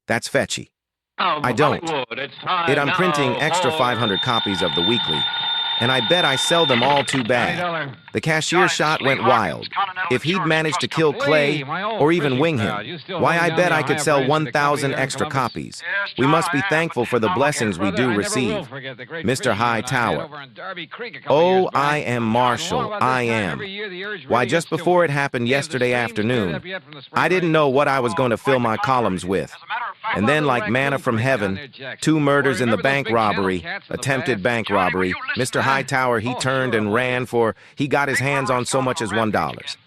That's fetchy. Of I don't. Hollywood, it's time I'm now printing extra for 500 copies of the weekly, and I bet I sell them all too bad. $20. The cashier shot went wild. If he'd managed to kill Clay Lee, my old or even fishing wing pal. him, You still why holding I down bet the I could Ohio sell branch of the company 1,000 here in extra Columbus? copies. Yes, We John, must be I am, thankful but for the I'll blessings we Brother, do I never will receive. forget the great Mr. fishing you and I had Hightower. over in Darby Creek a couple years Oh, back. I am John, Marshall. along about this I time am. every year, the urge Why, really just gets to before work. it happened Hey, have the yesterday streams cleared afternoon, up yet from the spring I didn't rain? know what I was going to fill quite my the contrary. columns with. As a matter of fact, And then, How about like the manna raccoon from creek down heaven, near Jackson? 2 murders Or in the remember those bank big channel robbery, cats in the attempted baths? bank Johnny, will robbery. you listen Mr. to me? Hightower, he Oh, turned sure, and I'll ran for, he got his Big hands River's on so gone much on as a $1. rampage again. Spring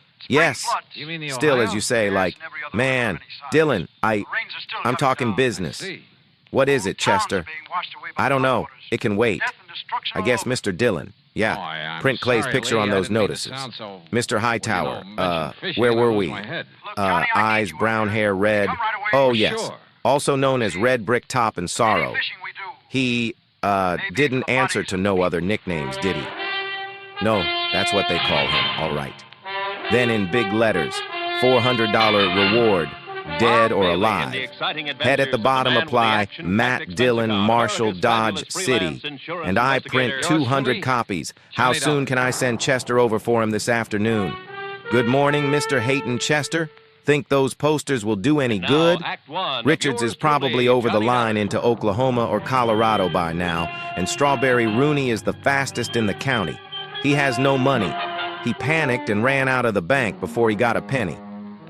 Yes. floods. You mean the Still, as Ohio? you say, Yes, like, and every other river man, on any side. Dylan, The rains are still I'm coming talking down. I business. see. What is Whole it, towns Chester? are being washed away by I don't know. floodwaters. It can wait. Death and destruction I all guess over. Mr. Dillon. Oh, Yeah. I'm Print Clay's sorry, picture Lee. on I those didn't mean to notices. sound so- Mr. Hightower, Well, you know, mention fishing where and I were lose we? my head. Look, Johnny, I need Eyes, you brown out there. hair, red. Come right away. Oh, For yes. sure. Also known as Red Brick Top and Any Sorrow. fishing we do. He, Maybe didn't for the answer bodies to of no the other nicknames, did he? No, that's what they call him, all right. Then in big letters, $400 reward, dead or alive. Head at the bottom apply, Matt Dillon, Marshall, Dodge City. And I print 200 copies. How $20. soon can I send Chester over for him this afternoon? Good morning, Mr. Hayton Chester. Think those posters will do any good? Richards is probably over the line into Oklahoma or Colorado by now, and Strawberry Rooney is the fastest in the county. He has no money. He panicked and ran out of the bank before he got a penny.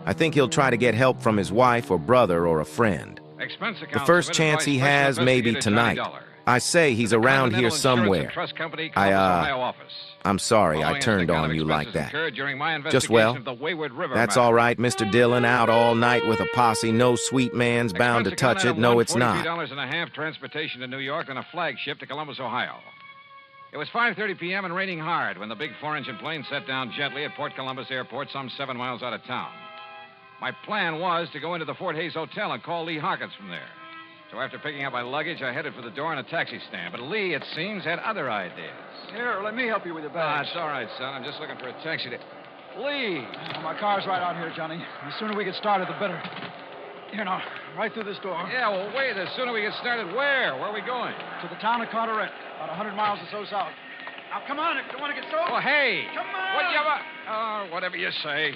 I think he'll try to get help from his wife or brother or a friend. Expense The account first submitted chance by he Special has may be Investigator Johnny tonight. Dollar. I say he's around here Continental Insurance somewhere. and Trust Company, I, Columbus, Ohio office. I'm sorry I Following turned is the account on of you like expenses that. incurred during my Just well, investigation of the Wayward River That's matter. all right, Mr. Dillon, out all night with a posse. No sweet man's bound to Expense account touch it. item No, one, it's not. $43.50, transportation to New York, and a flagship to Columbus, Ohio. It was 5:30 p.m. and raining hard when the big 4-engine plane set down gently at Port Columbus Airport, some 7 miles out of town. My plan was to go into the Fort Hayes Hotel and call Lee Hawkins from there. So after picking up my luggage, I headed for the door in a taxi stand. But Lee, it seems, had other ideas. Here, let me help you with your Ah, bags. it's all right, son. I'm just looking for a taxi to... Lee! My car's right out here, Johnny. The sooner we get started, the better. Here now, right through this door. Yeah, well, wait. The sooner we get started, where? Where are we going? To the town of Carteret, about 100 miles or so south. Now, come on, if you want to get soaked. Oh, hey! Come on! What you... Oh, whatever you say.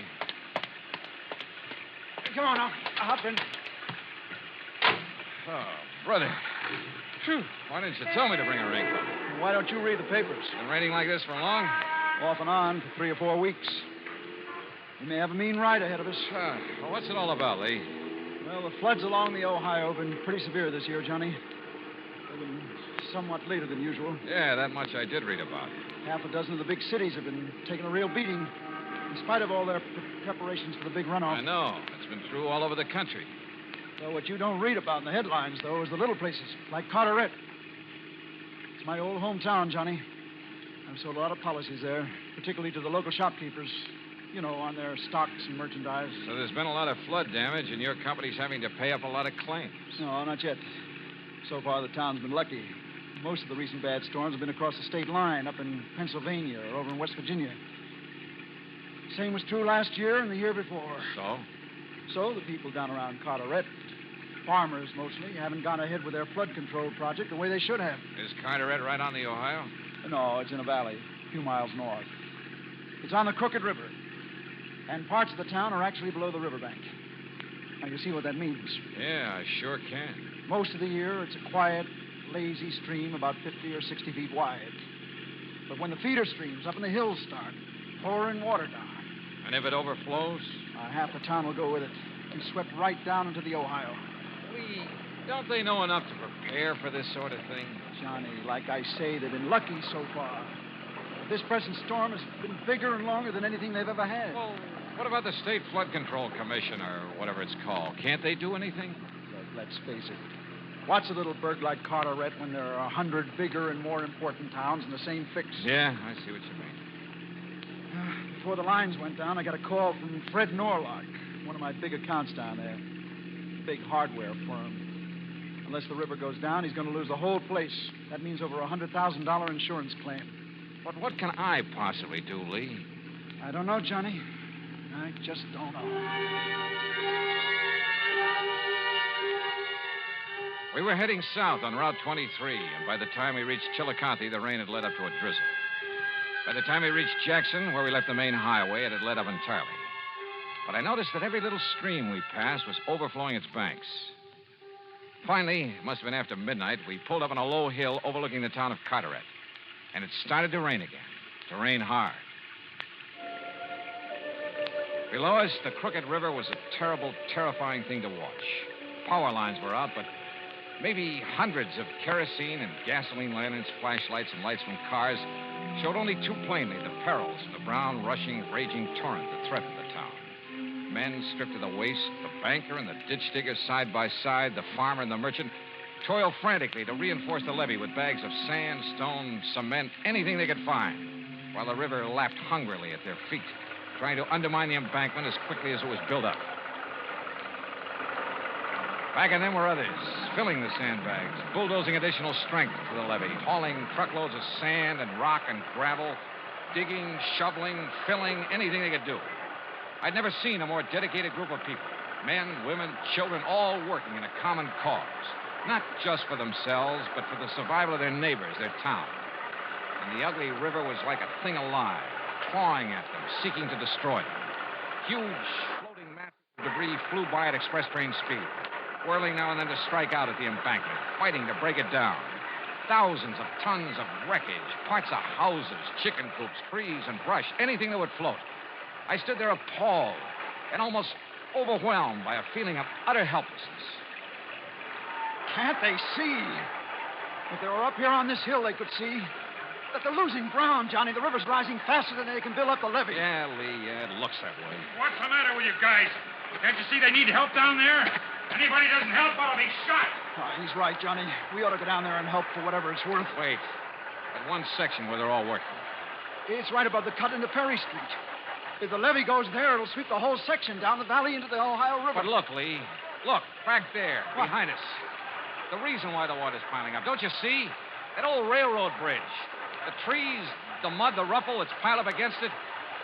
Come on now, I'll hop in. Oh, brother. Phew. Why didn't you tell me to bring a raincoat? Why don't you read the papers? Been raining like this for long? Off and on for 3 or 4 weeks. We may have a mean ride ahead of us. Well, what's it all about, Lee? Well, the floods along the Ohio have been pretty severe this year, Johnny. They've been somewhat later than usual. Yeah, that much I did read about. Half a dozen of the big cities have been taking a real beating, in spite of all their preparations for the big runoff. I know. It's been through all over the country. So what you don't read about in the headlines, though, is the little places, like Carteret. It's my old hometown, Johnny. I've sold a lot of policies there, particularly to the local shopkeepers, you know, on their stocks and merchandise. So there's been a lot of flood damage, and your company's having to pay up a lot of claims. No, not yet. So far, the town's been lucky. Most of the recent bad storms have been across the state line, up in Pennsylvania or over in West Virginia. Same was true last year and the year before. So? So the people down around Carteret, farmers mostly, haven't gone ahead with their flood control project the way they should have. Is Carteret right on the Ohio? No, it's in a valley, a few miles north. It's on the Crooked River, and parts of the town are actually below the riverbank. Now, you see what that means. Yeah, I sure can. Most of the year, it's a quiet, lazy stream about 50 or 60 feet wide. But when the feeder streams up in the hills start pouring water down, And if it overflows? half the town will go with it and swept right down into the Ohio. Lee, don't they know enough to prepare for this sort of thing? Johnny, like I say, they've been lucky so far. But this present storm has been bigger and longer than anything they've ever had. Well, what about the State Flood Control Commission, or whatever it's called? Can't they do anything? Let's face it. What's a little burg like Carteret when there are 100 bigger and more important towns in the same fix? Yeah, I see what you mean. Before the lines went down, I got a call from Fred Norlock, one of my big accounts down there. A big hardware firm. Unless the river goes down, he's going to lose the whole place. That means over a $100,000 insurance claim. But what can I possibly do, Lee? I don't know, Johnny. I just don't know. We were heading south on Route 23, and by the time we reached Chillicothe, the rain had led up to a drizzle. By the time we reached Jackson, where we left the main highway, it had let up entirely. But I noticed that every little stream we passed was overflowing its banks. Finally, it must have been after midnight, we pulled up on a low hill overlooking the town of Carteret. And it started to rain again, to rain hard. Below us, the crooked river was a terrible, terrifying thing to watch. Power lines were out, but maybe hundreds of kerosene and gasoline lanterns, flashlights, and lights from cars showed only too plainly the perils of the brown, rushing, raging torrent that threatened the town. Men stripped to the waist, the banker and the ditch digger side by side, the farmer and the merchant toiled frantically to reinforce the levee with bags of sand, stone, cement, anything they could find, while the river lapped hungrily at their feet, trying to undermine the embankment as quickly as it was built up. Back of them were others, filling the sandbags, bulldozing additional strength to the levee, hauling truckloads of sand and rock and gravel, digging, shoveling, filling, anything they could do. I'd never seen a more dedicated group of people, men, women, children, all working in a common cause, not just for themselves, but for the survival of their neighbors, their town. And the ugly river was like a thing alive, clawing at them, seeking to destroy them. Huge, floating masses of debris flew by at express train speed, whirling now and then to strike out at the embankment, fighting to break it down. Thousands of tons of wreckage, parts of houses, chicken coops, trees, and brush, anything that would float. I stood there appalled and almost overwhelmed by a feeling of utter helplessness. Can't they see? If they were up here on this hill, they could see that they're losing ground, Johnny. The river's rising faster than they can build up the levee. Yeah, Lee, yeah, it looks that way. What's the matter with you guys? Can't you see they need help down there? Anybody doesn't help, I'll be shot. Oh, he's right, Johnny. We ought to go down there and help for whatever it's worth. Wait. That one section where they're all working. It's right above the cut into Perry Street. If the levee goes there, it'll sweep the whole section down the valley into the Ohio River. But look, Lee. Look, back there, behind us. The reason why the water's piling up, don't you see? That old railroad bridge. The trees, the mud, the rubble that's piled up against it.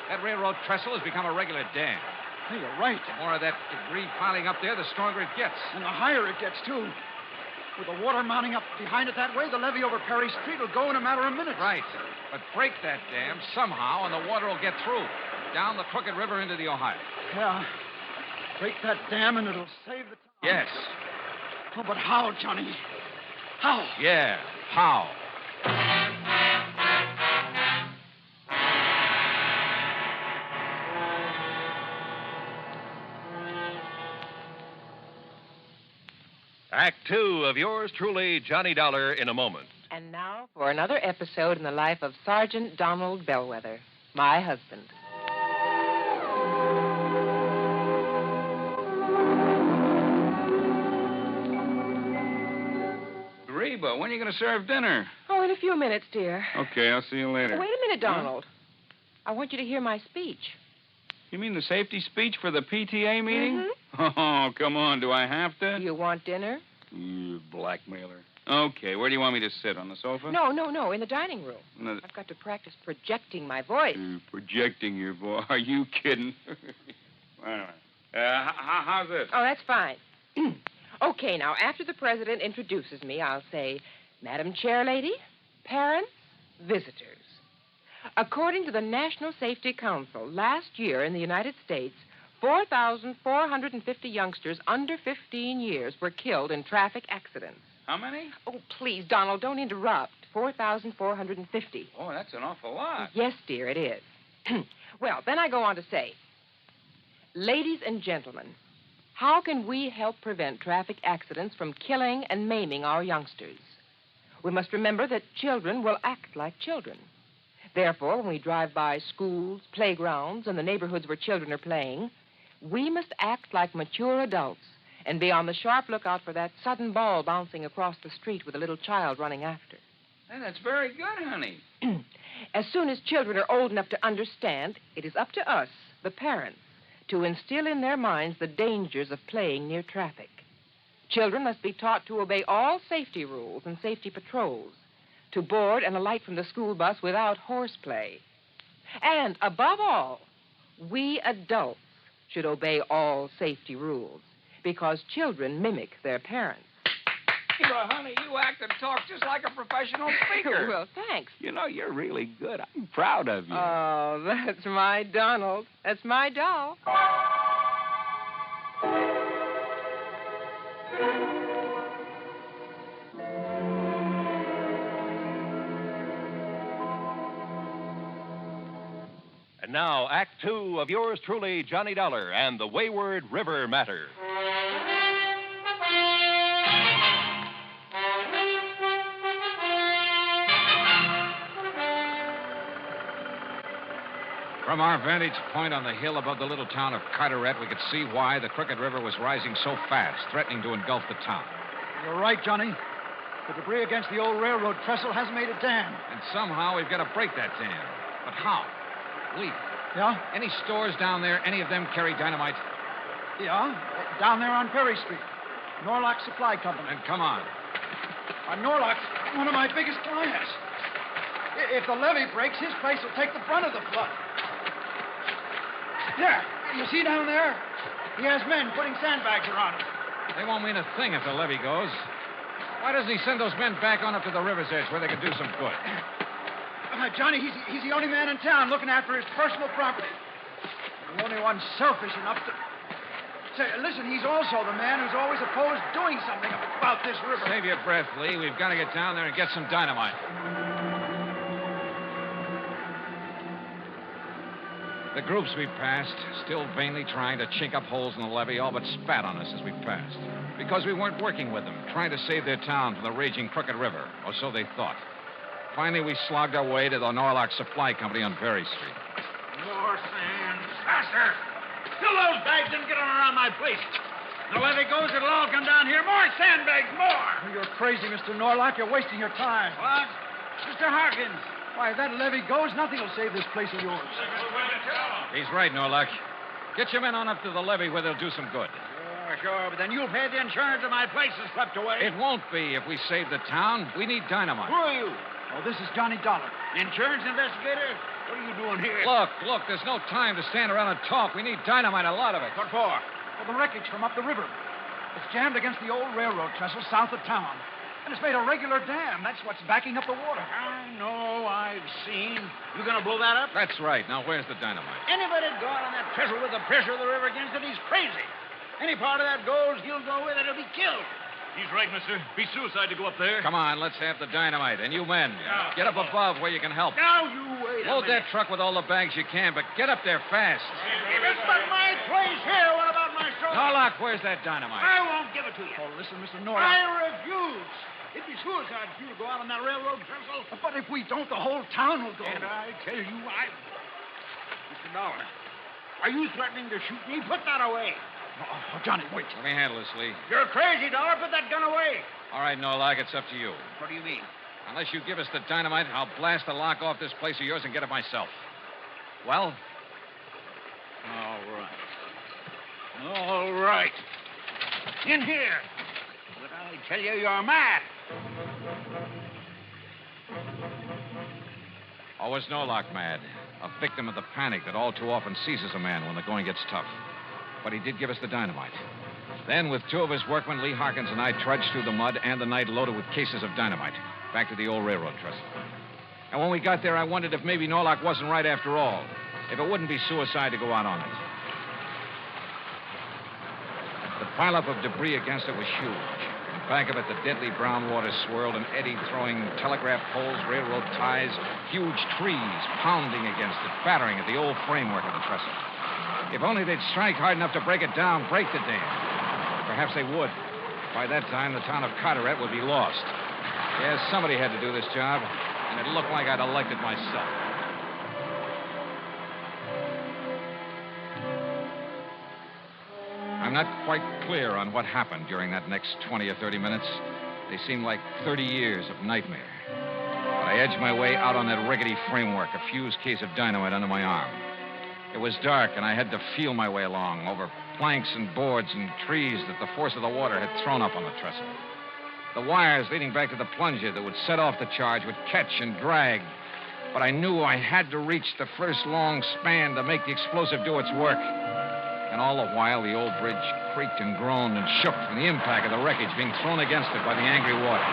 That railroad trestle has become a regular dam. Hey, you're right. The more of that debris piling up there, the stronger it gets. And the higher it gets, too. With the water mounting up behind it that way, the levee over Perry Street will go in a matter of minutes. Right. But break that dam somehow, and the water will get through. Down the crooked river into the Ohio. Yeah. Break that dam and it'll save the town. Yes. Oh, but how, Johnny? How? Yeah, how? Act 2 of yours truly, Johnny Dollar, in a moment. And now for another episode in the life of Sergeant Donald Bellwether, my husband. Reba, when are you going to serve dinner? Oh, in a few minutes, dear. Okay, I'll see you later. Wait a minute, Donald. I want you to hear my speech. You mean the safety speech for the PTA meeting? Mhm. Oh, come on. Do I have to? You want dinner? You blackmailer. Okay, where do you want me to sit? On the sofa? No, in the dining room. No, I've got to practice projecting my voice. projecting your voice. Are you kidding? Wait a minute. How's this? Oh, that's fine. Okay, now, after the president introduces me, I'll say, Madam Chairlady, parents, visitors. According to the National Safety Council, last year in the United States, 4,450 youngsters under 15 years were killed in traffic accidents. How many? Oh, please, Donald, don't interrupt. 4,450. Oh, that's an awful lot. Yes, dear, it is. Well, then I go on to say, ladies and gentlemen, how can we help prevent traffic accidents from killing and maiming our youngsters? We must remember that children will act like children. Therefore, when we drive by schools, playgrounds, and the neighborhoods where children are playing, we must act like mature adults and be on the sharp lookout for that sudden ball bouncing across the street with a little child running after. Hey, that's very good, honey. As soon as children are old enough to understand, it is up to us, the parents, to instill in their minds the dangers of playing near traffic. Children must be taught to obey all safety rules and safety patrols, to board and alight from the school bus without horseplay. And, above all, we adults should obey all safety rules, because children mimic their parents. honey, you act and talk just like a professional speaker. Well, thanks. You know, you're really good. I'm proud of you. Oh, that's my Donald. That's my doll. And now, Act Two of yours truly, Johnny Dollar and the Wayward River Matter. From our vantage point on the hill above the little town of Carteret, we could see why the Crooked River was rising so fast, threatening to engulf the town. You're right, Johnny. The debris against the old railroad trestle has made a dam. And somehow we've got to break that dam. But how? Lee, Yeah? any stores down there, any of them carry dynamite? Yeah. Down there on Perry Street. Norlock Supply Company. Then come on. Norlock's one of my biggest clients. If the levee breaks, his place will take the brunt of the flood. There. You see down there? He has men putting sandbags around it. They won't mean a thing if the levee goes. Why doesn't he send those men back on up to the river's edge where they can do some good? Johnny, he's the only man in town looking after his personal property. The only one selfish enough to... Say, listen, he's also the man who's always opposed doing something about this river. Save your breath, Lee. We've got to get down there and get some dynamite. The groups we passed, still vainly trying to chink up holes in the levee, all but spat on us as we passed. Because we weren't working with them, trying to save their town from the raging Crooked River, or so they thought. Finally, we slogged our way to the Norlock Supply Company on Berry Street. More sand. Faster. Fill those bags and get them around my place. The levee goes, it'll all come down here. More sandbags, more. You're crazy, Mr. Norlock. You're wasting your time. What? Mr. Harkins. Why, if that levee goes, nothing will save this place of yours. He's right, Norlock. Get your men on up to the levee where they'll do some good. Sure, but then you'll pay the insurance if my place is swept away. It won't be if we save the town. We need dynamite. Who are you? Oh, this is Johnny Dollar. Insurance investigator? What are you doing here? Look, there's no time to stand around and talk. We need dynamite, a lot of it. What for? Well, the wreckage from up the river. It's jammed against the old railroad trestle south of town. And it's made a regular dam. That's what's backing up the water. I know, I've seen. You gonna blow that up? That's right. Now, where's the dynamite? Anybody go out on that trestle with the pressure of the river against it, he's crazy. Any part of that goes, he'll go with it, he'll be killed. He's right, mister. Be suicide to go up there. Come on, let's have the dynamite. And you men, get up above where you can help. Now you wait Load that truck with all the bags you can, but get up there fast. If it's but my place here, what about my soul? Norlock, where's that dynamite? I won't give it to you. Oh, listen, Mr. Norlock. I refuse. It'd be suicide for you to go out on that railroad trestle. But if we don't, the whole town will go. And I tell you, Mr. Dollar, are you threatening to shoot me? Put that away. Oh, Johnny, wait. Let me handle this, Lee. You're crazy, Dollar. Put that gun away. All right, Norlock, it's up to you. What do you mean? Unless you give us the dynamite, I'll blast the lock off this place of yours and get it myself. Well? All right. All right. In here. But I tell you, you're mad. Oh, was Norlock mad? A victim of the panic that all too often seizes a man when the going gets tough. But he did give us the dynamite. Then, with two of his workmen, Lee Harkins and I trudged through the mud and the night loaded with cases of dynamite back to the old railroad trestle. And when we got there, I wondered if maybe Norlock wasn't right after all. If it wouldn't be suicide to go out on it. The pileup of debris against it was huge. In back of it, the deadly brown water swirled and eddied, throwing telegraph poles, railroad ties, huge trees pounding against it, battering at the old framework of the trestle. If only they'd strike hard enough to break it down, break the dam. Perhaps they would. By that time, the town of Carteret would be lost. Yes, somebody had to do this job, and it looked like I'd elected myself. I'm not quite clear on what happened during that next 20 or 30 minutes. They seemed like 30 years of nightmare. But I edged my way out on that rickety framework, a fused case of dynamite under my arm. It was dark, and I had to feel my way along over planks and boards and trees that the force of the water had thrown up on the trestle. The wires leading back to the plunger that would set off the charge would catch and drag. But I knew I had to reach the first long span to make the explosive do its work. And all the while, the old bridge creaked and groaned and shook from the impact of the wreckage being thrown against it by the angry water.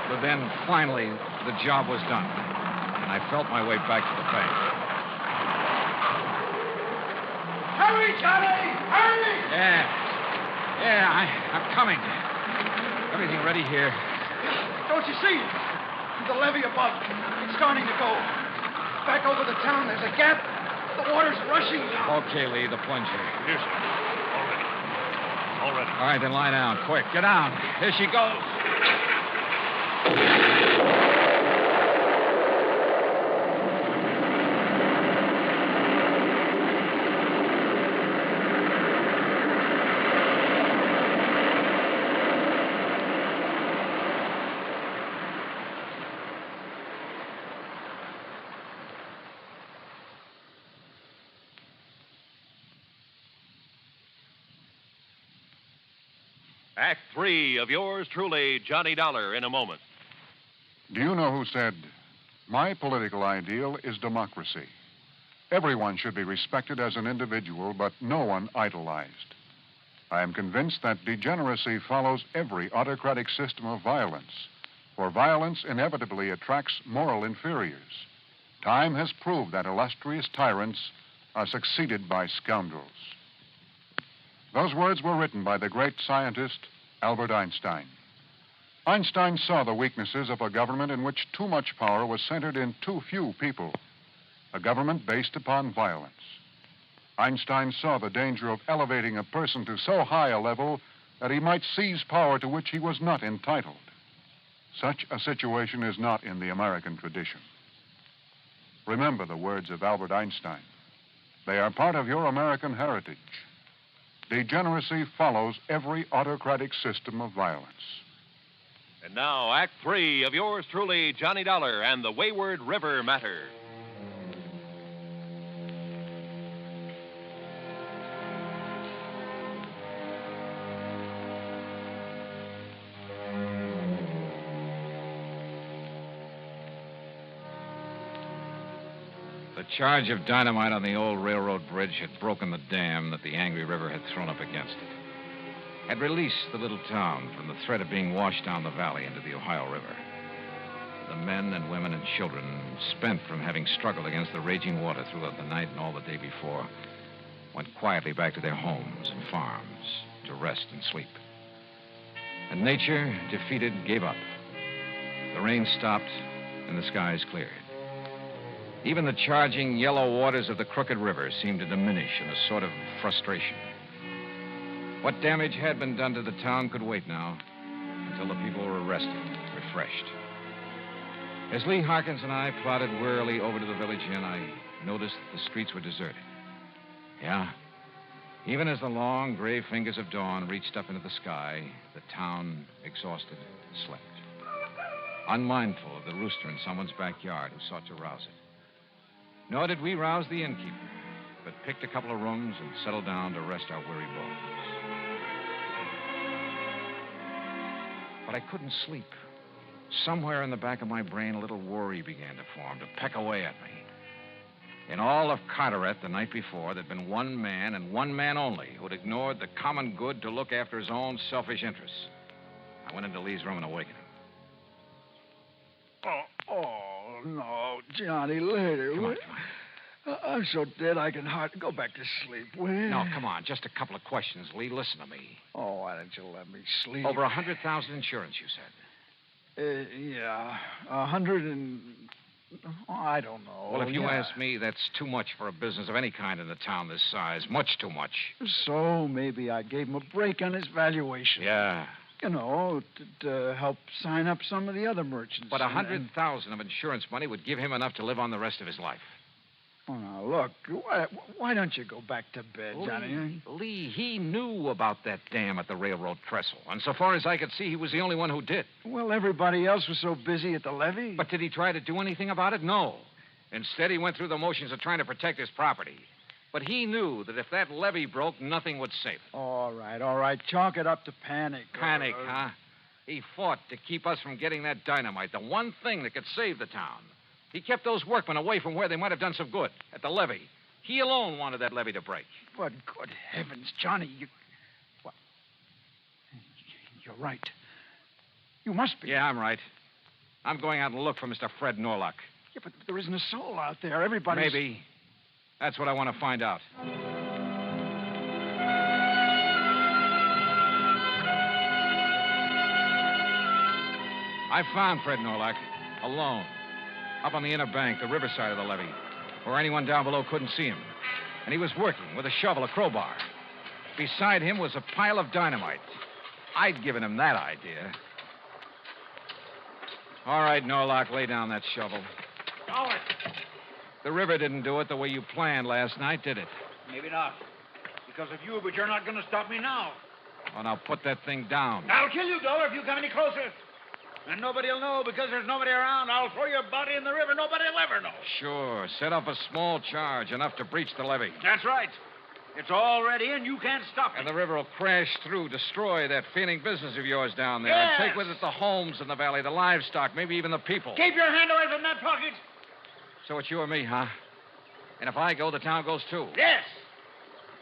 But then, finally, the job was done, and I felt my way back to the bank. Hurry, Johnny! Hurry! I'm coming. Everything ready here. Don't you see? The levee above. It's starting to go. Back over the town, there's a gap. The water's rushing now. Okay, Lee, the plunger. Here, sir. All ready. All right, then lie down. Quick, get down. Here she goes. Act 3 of yours truly, Johnny Dollar, in a moment. Do you know who said, "My political ideal is democracy. Everyone should be respected as an individual, but no one idolized." I am convinced that degeneracy follows every autocratic system of violence, for violence inevitably attracts moral inferiors. Time has proved that illustrious tyrants are succeeded by scoundrels. Those words were written by the great scientist Albert Einstein. Einstein saw the weaknesses of a government in which too much power was centered in too few people, a government based upon violence. Einstein saw the danger of elevating a person to so high a level that he might seize power to which he was not entitled. Such a situation is not in the American tradition. Remember the words of Albert Einstein. They are part of your American heritage. Degeneracy follows every autocratic system of violence. And now, Act 3 of yours truly, Johnny Dollar and the Wayward River Matter. The charge of dynamite on the old railroad bridge had broken the dam that the angry river had thrown up against it. Had released the little town from the threat of being washed down the valley into the Ohio River. The men and women and children, spent from having struggled against the raging water throughout the night and all the day before, went quietly back to their homes and farms to rest and sleep. And nature, defeated, gave up. The rain stopped and the skies cleared. Even the charging yellow waters of the crooked river seemed to diminish in a sort of frustration. What damage had been done to the town could wait now until the people were rested, refreshed. As Lee Harkins and I plodded wearily over to the village inn, I noticed that the streets were deserted. Yeah, even as the long gray fingers of dawn reached up into the sky, the town, exhausted, slept. Unmindful of the rooster in someone's backyard who sought to rouse it. Nor did we rouse the innkeeper, but picked a couple of rooms and settled down to rest our weary bones. But I couldn't sleep. Somewhere in the back of my brain, a little worry began to form, to peck away at me. In all of Carteret the night before, there'd been one man and one man only who'd ignored the common good to look after his own selfish interests. I went into Lee's room and awakened him. Oh, no, Johnny, later. Come on. I'm so dead I can hardly go back to sleep. Will you? No, come on. Just a couple of questions, Lee. Listen to me. Oh, why don't you let me sleep? Over 100,000 insurance, you said. Yeah, 100 and... Oh, I don't know. Well, if you ask me, that's too much for a business of any kind in a town this size. Much too much. So maybe I gave him a break on his valuation. Yeah. You know, to help sign up some of the other merchants. But 100,000 of insurance money would give him enough to live on the rest of his life. Oh, now, look, why don't you go back to bed, Johnny? Lee, he knew about that dam at the railroad trestle. And so far as I could see, he was the only one who did. Well, everybody else was so busy at the levee. But did he try to do anything about it? No. Instead, he went through the motions of trying to protect his property. But he knew that if that levee broke, nothing would save it. All right. Chalk it up to panic. Panic, huh? He fought to keep us from getting that dynamite, the one thing that could save the town. He kept those workmen away from where they might have done some good, at the levee. He alone wanted that levee to break. But good heavens, Johnny, you... What? You're right. You must be. Yeah, I'm right. I'm going out and look for Mr. Fred Norlock. Yeah, but there isn't a soul out there. Everybody's... Maybe. That's what I want to find out. I found Fred Norlock, alone, up on the inner bank, the riverside of the levee, where anyone down below couldn't see him. And he was working with a shovel, a crowbar. Beside him was a pile of dynamite. I'd given him that idea. All right, Norlock, lay down that shovel. Dollar. The river didn't do it the way you planned last night, did it? Maybe not. Because of you, but you're not going to stop me now. Oh, now put that thing down. I'll kill you, Dollar, if you come any closer. And nobody will know because there's nobody around. I'll throw your body in the river. Nobody will ever know. Sure. Set up a small charge, enough to breach the levee. That's right. It's already in. You can't stop it. And the river will crash through, destroy that failing business of yours down there. Yes. And take with it the homes in the valley, the livestock, maybe even the people. Keep your hand away from that pocket. So it's you or me, huh? And if I go, the town goes too. Yes.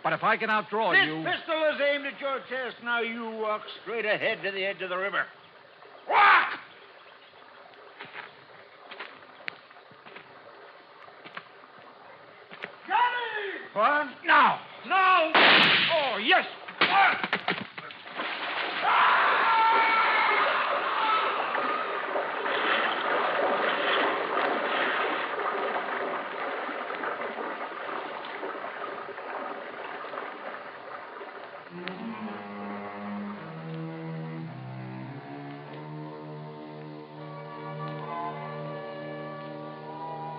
But if I can outdraw This you... pistol is aimed at your chest. Now you walk straight ahead to the edge of the river. Walk! Johnny! What? Now! No! Oh, yes!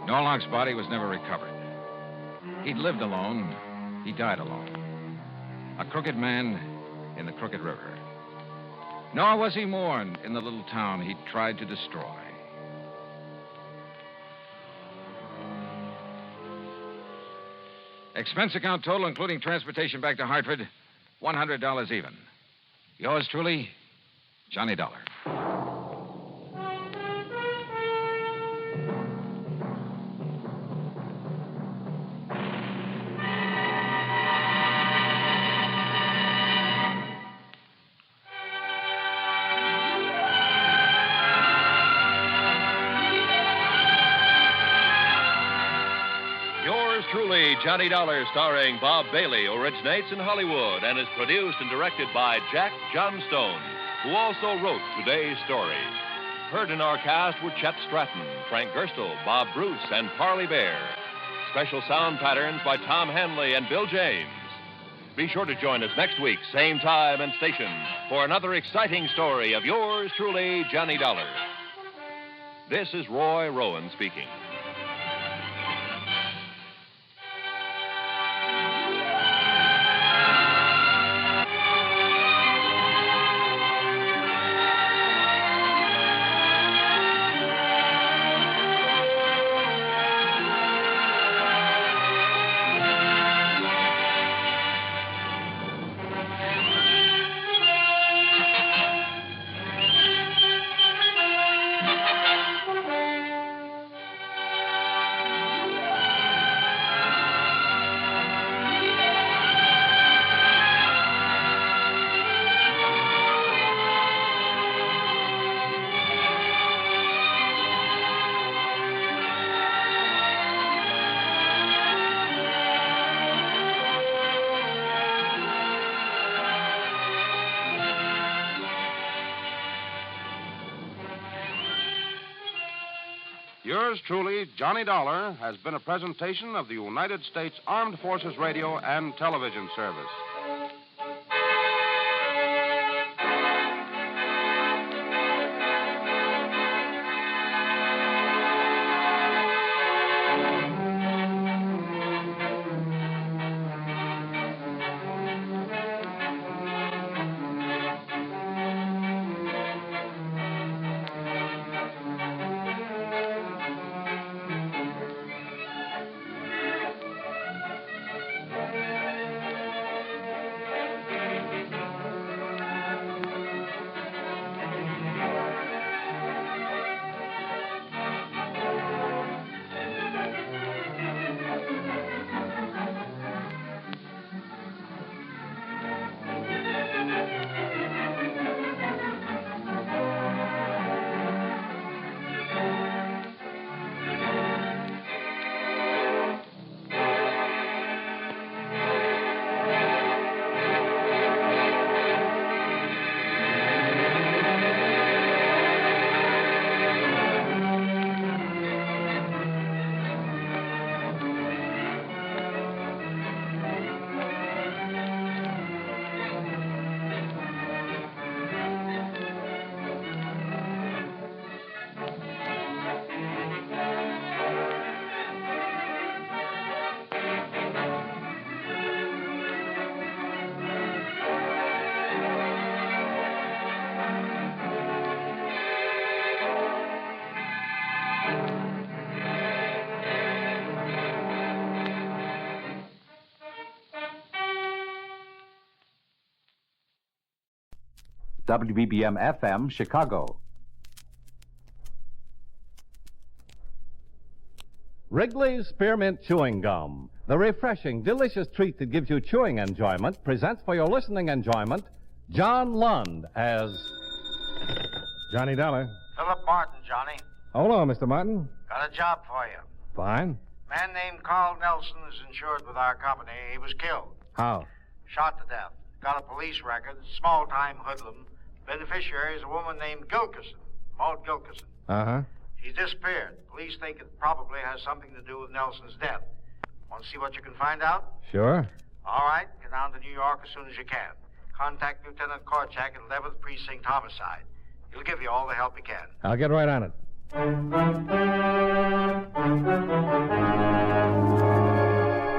Norlock's body was never recovered. He'd lived alone. He died alone. A crooked man in the crooked river. Nor was he mourned in the little town he'd tried to destroy. Expense account total, including transportation back to Hartford, $100 even. Yours truly, Johnny Dollar. Truly, Johnny Dollar, starring Bob Bailey, originates in Hollywood and is produced and directed by Jack Johnstone, who also wrote today's story. Heard in our cast were Chet Stratton, Frank Gerstle, Bob Bruce, and Parley Bear. Special sound patterns by Tom Hanley and Bill James. Be sure to join us next week, same time and station, for another exciting story of yours truly, Johnny Dollar. This is Roy Rowan speaking. Yours truly, Johnny Dollar, has been a presentation of the United States Armed Forces Radio and Television Service. WBBM FM, Chicago. Wrigley's Spearmint Chewing Gum, the refreshing, delicious treat that gives you chewing enjoyment, presents for your listening enjoyment John Lund as Johnny Dollar. Philip Martin, Johnny. Hold on, Mr. Martin. Got a job for you. Fine. Man named Carl Nelson is insured with our company. He was killed. How? Shot to death. Got a police record. Small-time hoodlum. Beneficiary is a woman named Gilkison. Maud Gilkison. Uh-huh. She's disappeared. Police think it probably has something to do with Nelson's death. Want to see what you can find out? Sure. All right. Get down to New York as soon as you can. Contact Lieutenant Korchak at 11th Precinct Homicide. He'll give you all the help he can. I'll get right on it.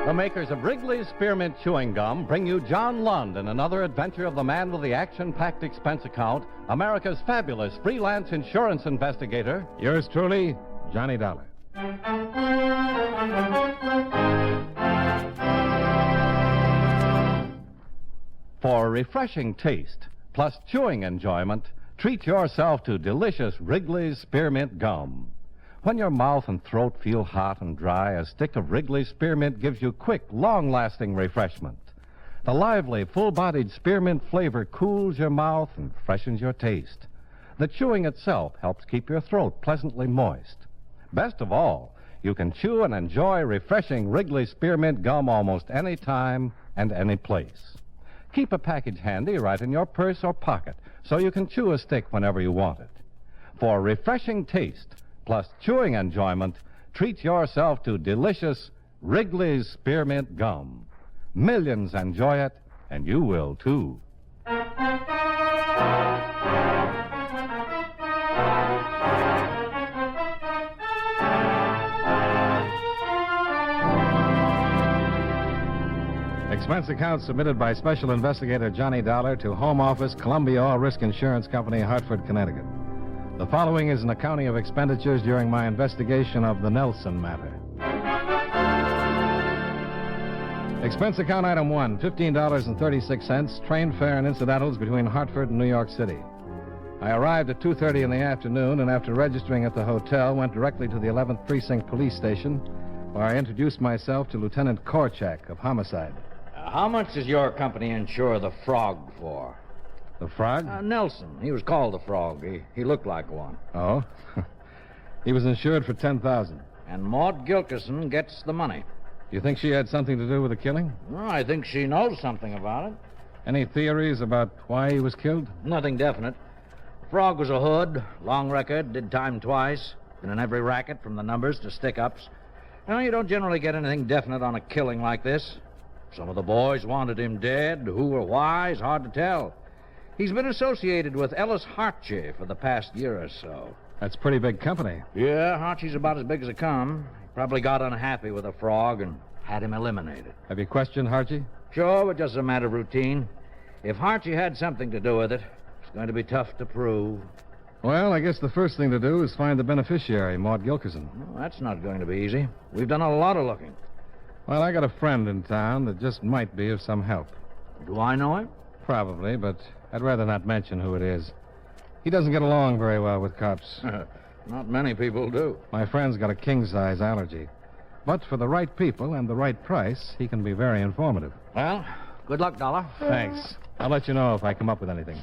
the makers of Wrigley's Spearmint Chewing Gum bring you John Lund in another adventure of the man with the action-packed expense account, America's fabulous freelance insurance investigator. Yours truly, Johnny Dollar. For refreshing taste, plus chewing enjoyment, treat yourself to delicious Wrigley's Spearmint Gum. When your mouth and throat feel hot and dry, a stick of Wrigley's Spearmint gives you quick, long-lasting refreshment. The lively, full-bodied spearmint flavor cools your mouth and freshens your taste. The chewing itself helps keep your throat pleasantly moist. Best of all, you can chew and enjoy refreshing Wrigley's Spearmint Gum almost any time and any place. Keep a package handy right in your purse or pocket so you can chew a stick whenever you want it. For refreshing taste plus chewing enjoyment, treat yourself to delicious Wrigley's Spearmint Gum. Millions enjoy it, and you will too. Expense account submitted by Special Investigator Johnny Dollar to Home Office, Columbia All Risk Insurance Company, Hartford, Connecticut. The following is an accounting of expenditures during my investigation of the Nelson matter. Expense account item 1, $15.36, train fare and incidentals between Hartford and New York City. I arrived at 2:30 in the afternoon, and after registering at the hotel, went directly to the 11th Precinct Police Station, where I introduced myself to Lieutenant Korchak of Homicide. How much does your company insure the Frog for? The Frog? Nelson. He was called the Frog. He looked like one. Oh? He was insured for $10,000. And Maud Gilkison gets the money. You think she had something to do with the killing? Well, I think she knows something about it. Any theories about why he was killed? Nothing definite. Frog was a hood, long record, did time twice, been in every racket from the numbers to stick-ups. Now, you don't generally get anything definite on a killing like this. Some of the boys wanted him dead. Who or why is hard to tell. He's been associated with Ellis Hartje for the past year or so. That's pretty big company. Yeah, Hartje's about as big as they come. He probably got unhappy with the Frog and had him eliminated. Have you questioned Hartje? Sure, but just a matter of routine. If Hartje had something to do with it, it's going to be tough to prove. Well, I guess the first thing to do is find the beneficiary, Maud Gilkison. Well, that's not going to be easy. We've done a lot of looking. Well, I got a friend in town that just might be of some help. Do I know him? Probably, but I'd rather not mention who it is. He doesn't get along very well with cops. Not many people do. My friend's got a king-size allergy. But for the right people and the right price, he can be very informative. Well, good luck, Dollar. Thanks. I'll let you know if I come up with anything.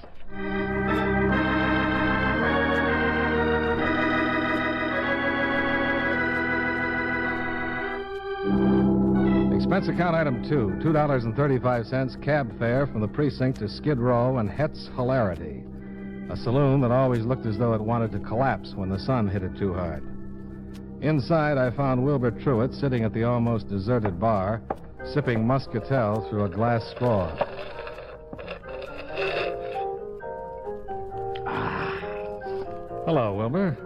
Expense account item 2, $2.35 cab fare from the precinct to Skid Row and Het's Hilarity, a saloon that always looked as though it wanted to collapse when the sun hit it too hard. Inside, I found Wilbur Truitt sitting at the almost deserted bar, sipping muscatel through a glass straw. Hello, Wilbur.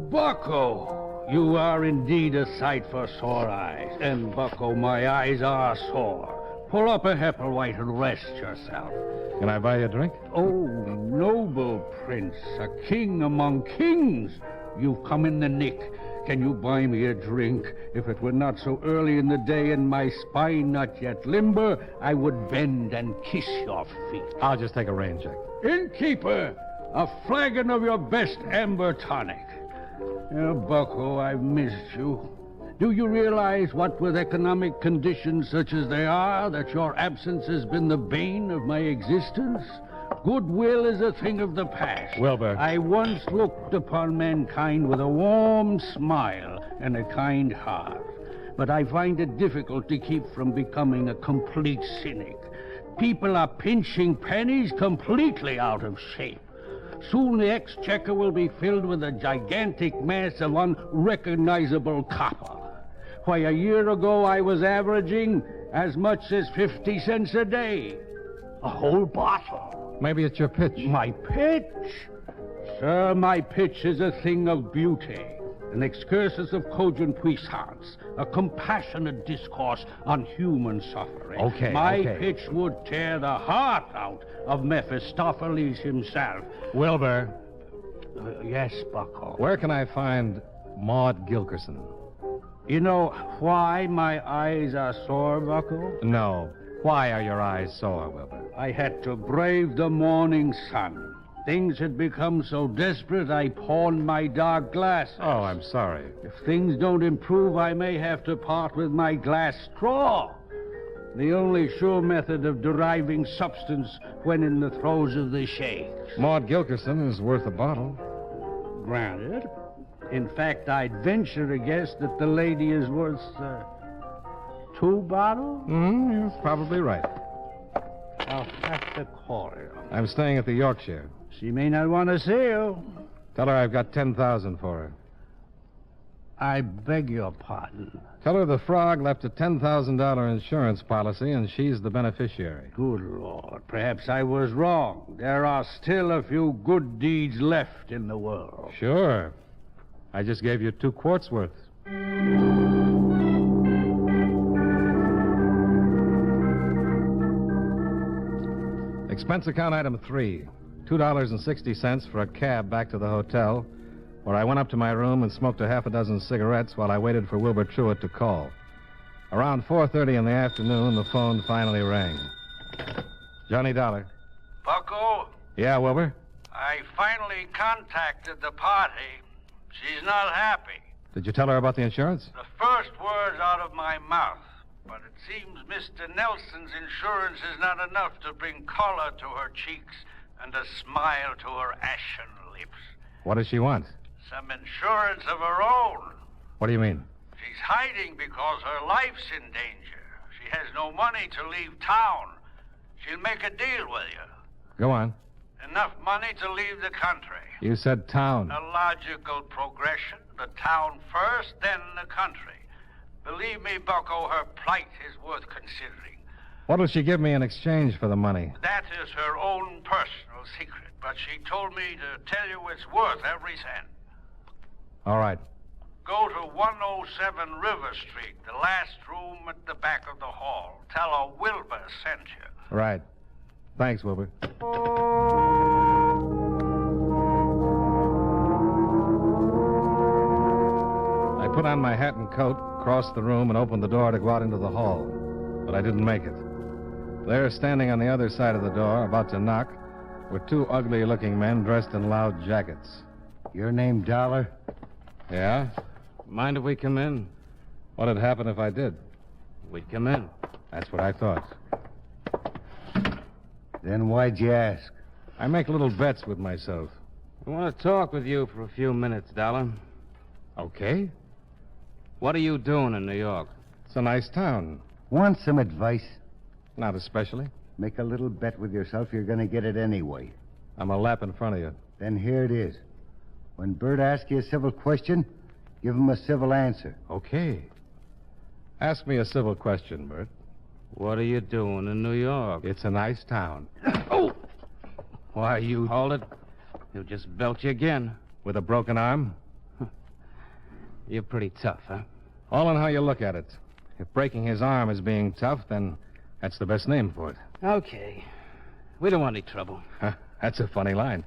Bucko! You are indeed a sight for sore eyes. And, Bucko, my eyes are sore. Pull up a Hepplewhite and rest yourself. Can I buy you a drink? Oh, noble prince, a king among kings. You've come in the nick. Can you buy me a drink? If it were not so early in the day and my spine not yet limber, I would bend and kiss your feet. I'll just take a rain check. Innkeeper, a flagon of your best amber tonic. Bucko, I've missed you. Do you realize what with economic conditions such as they are, that your absence has been the bane of my existence? Goodwill is a thing of the past. Wilbur. I once looked upon mankind with a warm smile and a kind heart. But I find it difficult to keep from becoming a complete cynic. People are pinching pennies completely out of shape. Soon the exchequer will be filled with a gigantic mass of unrecognizable copper. Why, a year ago I was averaging as much as 50 cents a day. A whole bottle. Maybe it's your pitch. My pitch? Sir, my pitch is a thing of beauty. An excursus of cogent puissance. A compassionate discourse on human suffering. Okay, My okay. pitch would tear the heart out of Mephistopheles himself. Wilbur. Yes, Bucko. Where can I find Maud Gilkerson? You know why my eyes are sore, Bucko? No. Why are your eyes sore, Wilbur? I had to brave the morning sun. Things had become so desperate, I pawned my dark glasses. Oh, I'm sorry. If things don't improve, I may have to part with my glass straw. The only sure method of deriving substance when in the throes of the shakes. Maud Gilkerson is worth a bottle. Granted. In fact, I'd venture a guess that the lady is worth 2 bottles? You're probably right. I'll have to call her. I'm staying at the Yorkshire. She may not want to see you. Tell her I've got 10,000 for her. I beg your pardon. Tell her the Frog left a $10,000 insurance policy and she's the beneficiary. Good Lord. Perhaps I was wrong. There are still a few good deeds left in the world. Sure. I just gave you 2 quarts worth. Expense account item 3, $2.60 for a cab back to the hotel, where I went up to my room and smoked a half a dozen cigarettes while I waited for Wilbur Truitt to call. Around 4:30 in the afternoon, the phone finally rang. Johnny Dollar. Bucko, Yeah, Wilbur? I finally contacted the party. She's not happy. Did you tell her about the insurance? The first words out of my mouth. But it seems Mr. Nelson's insurance is not enough to bring color to her cheeks and a smile to her ashen lips. What does she want? Some insurance of her own. What do you mean? She's hiding because her life's in danger. She has no money to leave town. She'll make a deal with you. Go on. Enough money to leave the country. You said town. A logical progression. The town first, then the country. Believe me, Bucko, her plight is worth considering. What'll she give me in exchange for the money? That is her own personal secret, but she told me to tell you it's worth every cent. All right. Go to 107 River Street, the last room at the back of the hall. Tell her Wilbur sent you. Right. Thanks, Wilbur. I put on my hat and coat, crossed the room, and opened the door to go out into the hall. But I didn't make it. There, standing on the other side of the door, about to knock, were 2 ugly-looking men dressed in loud jackets. Your name Dollar? Yeah? Mind if we come in? What'd happen if I did? We'd come in. That's what I thought. Then why'd you ask? I make little bets with myself. I want to talk with you for a few minutes, Dollar. Okay. What are you doing in New York? It's a nice town. Want some advice? Not especially. Make a little bet with yourself. You're going to get it anyway. I'm a lap in front of you. Then here it is. When Bert asks you a civil question, give him a civil answer. Okay. Ask me a civil question, Bert. What are you doing in New York? It's a nice town. Oh! Why, you... Hold it. He'll just belt you again. With a broken arm? You're pretty tough, huh? All in how you look at it. If breaking his arm is being tough, then that's the best name for it. Okay. We don't want any trouble. That's a funny line.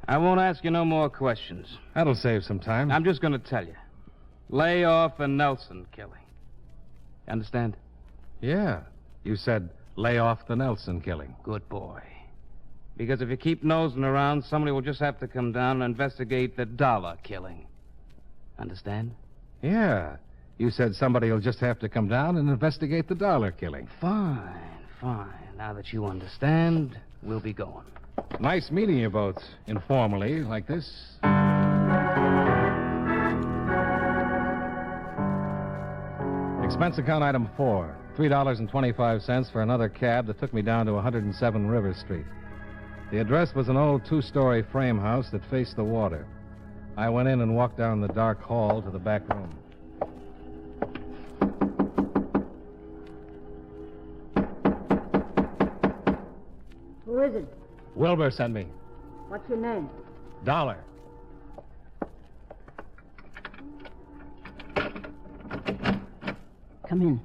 I won't ask you no more questions. That'll save some time. I'm just going to tell you. Lay off the Nelson killing. You understand? Yeah. You said lay off the Nelson killing. Good boy. Because if you keep nosing around, somebody will just have to come down and investigate the dollar killing. Understand? Yeah. You said somebody will just have to come down and investigate the dollar killing. Fine. Now that you understand, we'll be going. Nice meeting you both, informally, like this. Expense account item 4, $3.25 for another cab that took me down to 107 River Street. The address was an old two-story frame house that faced the water. I went in and walked down the dark hall to the back room. Who is it? Wilbur sent me. What's your name? Dollar. Come in.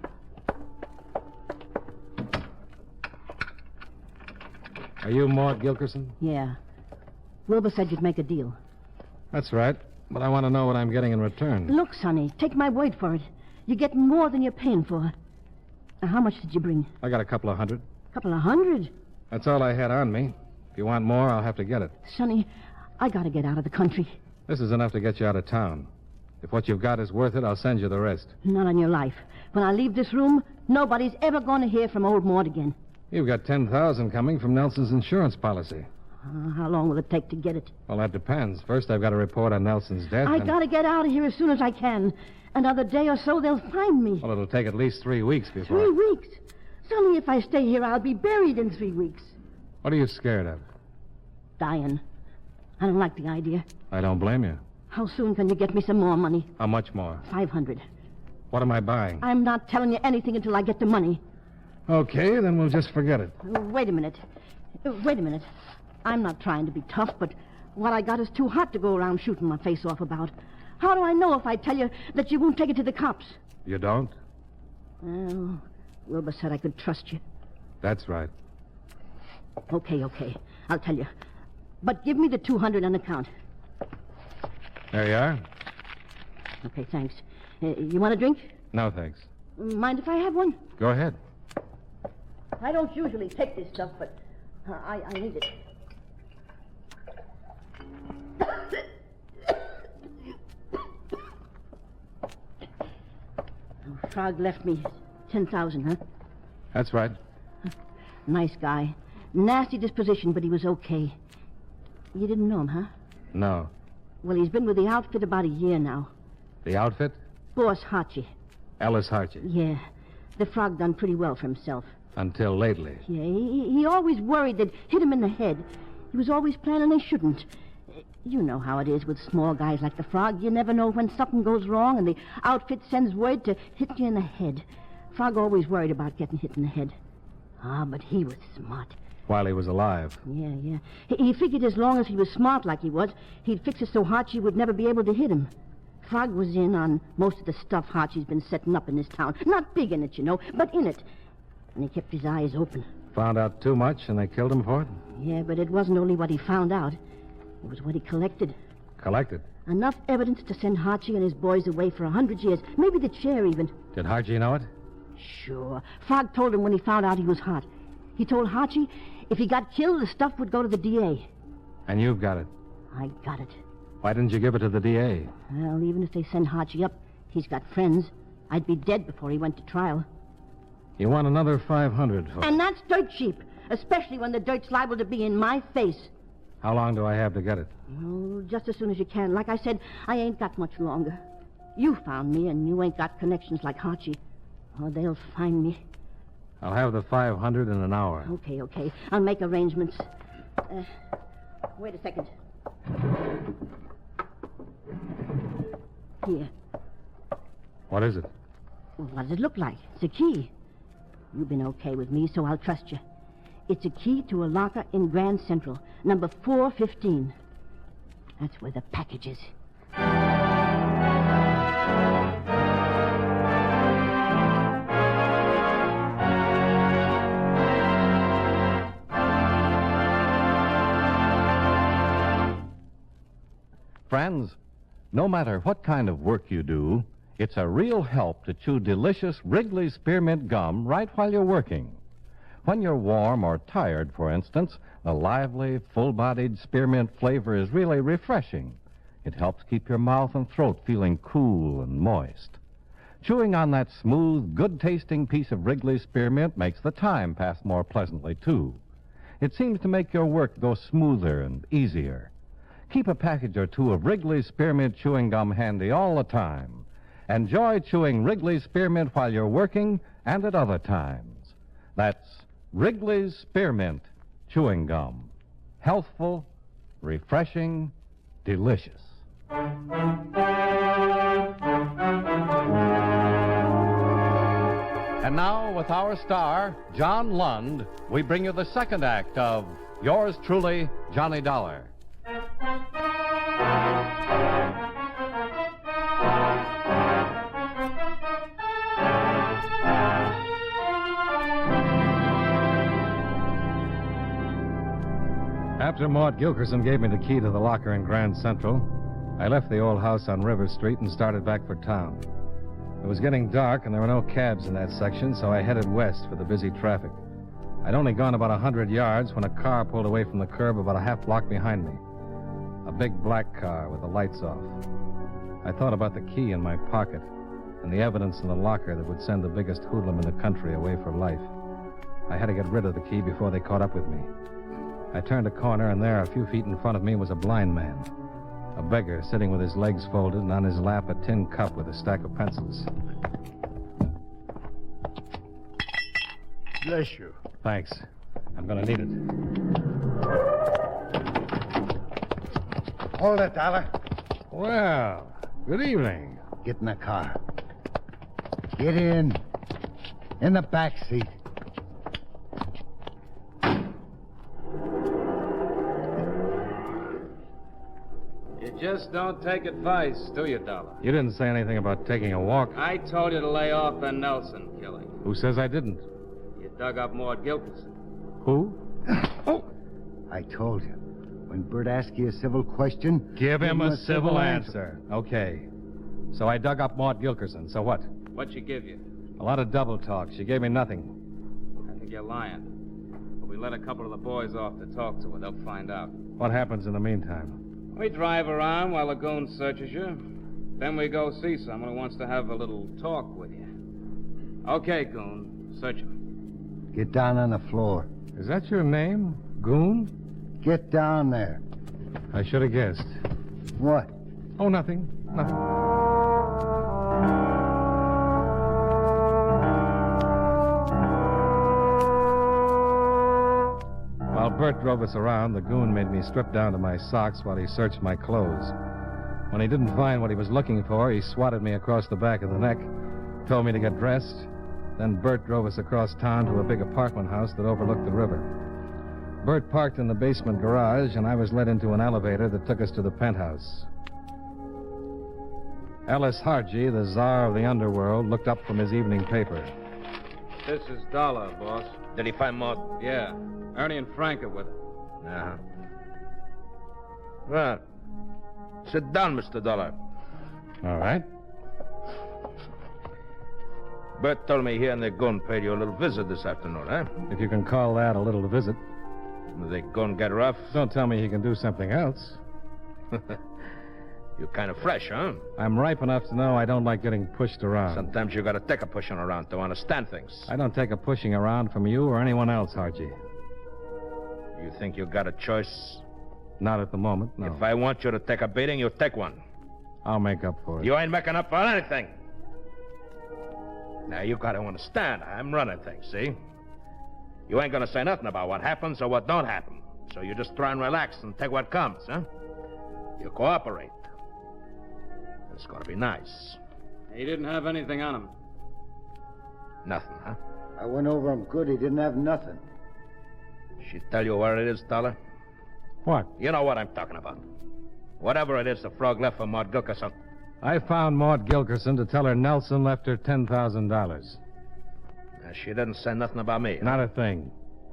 Are you Mort Gilkerson? Yeah. Wilbur said you'd make a deal. That's right. But I want to know what I'm getting in return. Look, Sonny, take my word for it. You're getting more than you're paying for. Now, how much did you bring? I got a couple of hundred. Couple of hundred? That's all I had on me. If you want more, I'll have to get it. Sonny, I gotta get out of the country. This is enough to get you out of town. If what you've got is worth it, I'll send you the rest. Not on your life. When I leave this room, nobody's ever going to hear from old Mort again. You've got $10,000 coming from Nelson's insurance policy. How long will it take to get it? Well, that depends. First, I've got to report on Nelson's death. I gotta get out of here as soon as I can. Another day or so, they'll find me. Well, it'll take at least 3 weeks before... 3 weeks? Sonny, if I stay here, I'll be buried in 3 weeks. What are you scared of? Dying. I don't like the idea. I don't blame you. How soon can you get me some more money? How much more? 500. What am I buying? I'm not telling you anything until I get the money. Okay, then we'll just forget it. Wait a minute. I'm not trying to be tough, but what I got is too hot to go around shooting my face off about. How do I know if I tell you that you won't take it to the cops? You don't? Well, Wilbur said I could trust you. That's right. Okay. I'll tell you. But give me the 200 on account. There you are. Okay, thanks. You want a drink? No, thanks. Mind if I have one? Go ahead. I don't usually take this stuff, but I need it. Frog left me 10,000, huh? That's right. Nice guy. Nasty disposition, but he was okay. You didn't know him, huh? No. Well, he's been with the outfit about a year now. The outfit? Boss Harchie. Ellis Harchie. Yeah. The Frog done pretty well for himself. Until lately. Yeah, he always worried they'd hit him in the head. He was always planning they shouldn't. You know how it is with small guys like the Frog. You never know when something goes wrong and the outfit sends word to hit you in the head. Frog always worried about getting hit in the head. But he was smart. While he was alive. Yeah. He figured as long as he was smart like he was, he'd fix it so Harchie would never be able to hit him. Frog was in on most of the stuff Harchie's been setting up in this town. Not big in it, you know, but in it. And he kept his eyes open. Found out too much and they killed him for it? Yeah, but it wasn't only what he found out. It was what he collected. Collected? Enough evidence to send Harchie and his boys away for 100 years. Maybe the chair, even. Did Harchie know it? Sure. Frog told him when he found out he was hot. He told Harchie if he got killed, the stuff would go to the DA. And you've got it? I got it. Why didn't you give it to the DA? Well, even if they send Harchie up, he's got friends. I'd be dead before he went to trial. You want another 500 for it. And that's dirt cheap, especially when the dirt's liable to be in my face. How long do I have to get it? Oh, just as soon as you can. Like I said, I ain't got much longer. You found me, and you ain't got connections like Harchie. Oh, they'll find me. I'll have the 500 in an hour. Okay. I'll make arrangements. Wait a second. Here. What is it? Well, what does it look like? It's a key. You've been okay with me, so I'll trust you. It's a key to a locker in Grand Central, number 415. That's where the package is. Friends, no matter what kind of work you do, It's a real help to chew delicious Wrigley's Spearmint Gum right while you're working. When you're warm or tired, for instance, the lively, full-bodied spearmint flavor is really refreshing. It helps keep your mouth and throat feeling cool and moist. Chewing on that smooth, good-tasting piece of Wrigley's Spearmint makes the time pass more pleasantly, too. It seems to make your work go smoother and easier. Keep a package or two of Wrigley's Spearmint chewing gum handy all the time. Enjoy chewing Wrigley's Spearmint while you're working and at other times. That's Wrigley's Spearmint chewing gum. Healthful, refreshing, delicious. And now, with our star, John Lund, we bring you the second act of Yours Truly, Johnny Dollar. After Maud Gilkerson gave me the key to the locker in Grand Central, I left the old house on River Street and started back for town. It was getting dark and there were no cabs in that section, so I headed west for the busy traffic. I'd only gone about 100 yards when a car pulled away from the curb about a half block behind me. A big black car with the lights off. I thought about the key in my pocket and the evidence in the locker that would send the biggest hoodlum in the country away for life. I had to get rid of the key before they caught up with me. I turned a corner, and there, a few feet in front of me, was a blind man. A beggar sitting with his legs folded and on his lap a tin cup with a stack of pencils. Bless you. Thanks. I'm going to need it. Hold it, Dollar. Well, good evening. Get in the car. Get in. In the back seat. You just don't take advice, do you, Dollar? You didn't say anything about taking a walk. I told you to lay off the Nelson killing. Who says I didn't? You dug up Maud Gilkerson. Who? Oh! I told you. When Bert asks you a civil question... Give him a civil answer. Okay. So I dug up Maud Gilkerson. So what? What'd she give you? A lot of double talk. She gave me nothing. I think you're lying. But we let a couple of the boys off to talk to her. They'll find out. What happens in the meantime? We drive around while the goon searches you. Then we go see someone who wants to have a little talk with you. Okay, goon. Search him. Get down on the floor. Is that your name? Goon? Get down there. I should have guessed. What? Oh, nothing. Nothing. While Bert drove us around, the goon made me strip down to my socks while he searched my clothes. When he didn't find what he was looking for, he swatted me across the back of the neck, told me to get dressed. Then Bert drove us across town to a big apartment house that overlooked the river. Bert parked in the basement garage, and I was led into an elevator that took us to the penthouse. Ellis Hargy, the czar of the underworld, looked up from his evening paper. This is Dollar, boss. Did he find Maud? Yeah. Ernie and Frank are with her. Uh-huh. Well, sit down, Mr. Dollar. All right. Bert told me he and the gun paid you a little visit this afternoon, huh? If you can call that a little visit. Did the gun get rough? Don't tell me he can do something else. You're kind of fresh, huh? I'm ripe enough to know I don't like getting pushed around. Sometimes you gotta take a pushing around to understand things. I don't take a pushing around from you or anyone else, Hargy. You think you got a choice? Not at the moment, no. If I want you to take a beating, you take one. I'll make up for it. You ain't making up for anything. Now, you gotta understand, I'm running things, see? You ain't gonna say nothing about what happens or what don't happen. So you just try and relax and take what comes, huh? You cooperate. It's gonna be nice. He didn't have anything on him. Nothing, huh? I went over him good. He didn't have nothing. She tell you where it is, Dollar? What? You know what I'm talking about. Whatever it is the frog left for Maud Gilkerson. I found Maud Gilkerson to tell her Nelson left her $10,000. She didn't say nothing about me. Huh? Not a thing.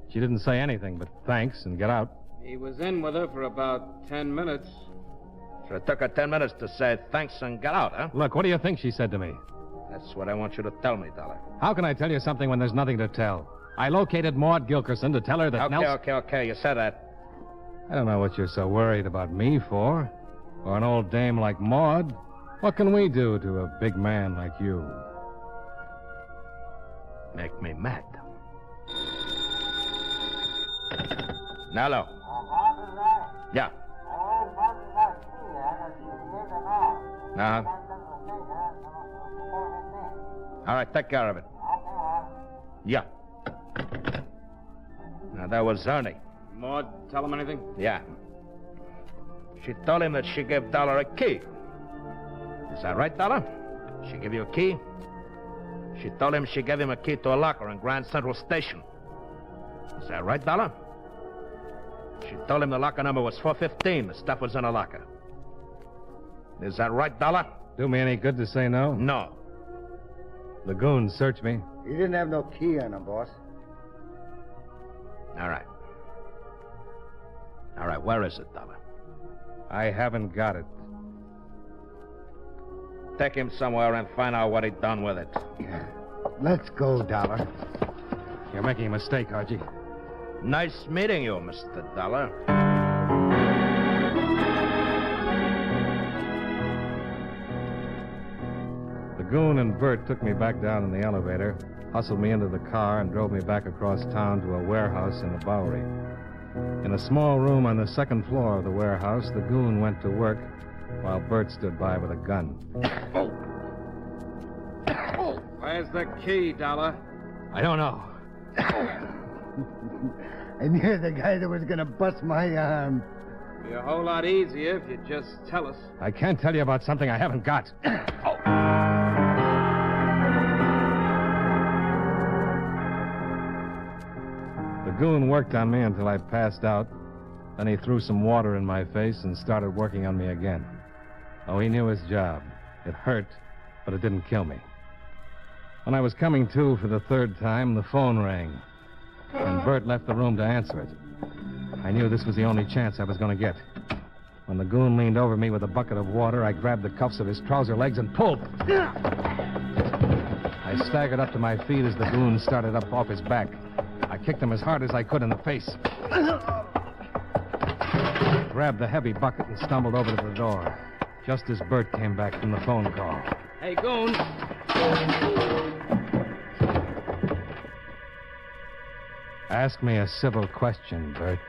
She didn't say anything but thanks and get out. He was in with her for about 10 minutes. So it took her 10 minutes to say thanks and get out, huh? Look, what do you think she said to me? That's what I want you to tell me, Dollar. How can I tell you something when there's nothing to tell? I located Maud Gilkerson to tell her that Okay, you said that. I don't know what you're so worried about me for. Or an old dame like Maud. What can we do to a big man like you? Make me mad. Hello. Yeah. Uh-huh. All right, take care of it. Yeah. Now, that was Ernie. Maud, tell him anything? Yeah. She told him that she gave Dollar a key. Is that right, Dollar? She gave you a key? She told him she gave him a key to a locker in Grand Central Station. Is that right, Dollar? She told him the locker number was 415. The stuff was in a locker. Is that right, Dollar? Do me any good to say no? No. The goons searched me. He didn't have no key on him, boss. All right. All right, where is it, Dollar? I haven't got it. Take him somewhere and find out what he done with it. Let's go, Dollar. You're making a mistake, Archie. Nice meeting you, Mr. Dollar. The goon and Bert took me back down in the elevator, hustled me into the car, and drove me back across town to a warehouse in the Bowery. In a small room on the second floor of the warehouse, the goon went to work while Bert stood by with a gun. Where's the key, Dollar? I don't know. And you're the guy that was gonna bust my arm. Be a whole lot easier if you'd just tell us. I can't tell you about something I haven't got. The goon worked on me until I passed out. Then he threw some water in my face and started working on me again. Oh, he knew his job. It hurt, but it didn't kill me. When I was coming to for the third time, the phone rang. And Bert left the room to answer it. I knew this was the only chance I was going to get. When the goon leaned over me with a bucket of water, I grabbed the cuffs of his trouser legs and pulled. I staggered up to my feet as the goon started up off his back. I kicked him as hard as I could in the face. Grabbed the heavy bucket and stumbled over to the door, just as Bert came back from the phone call. Hey, goon. Ask me a civil question, Bert.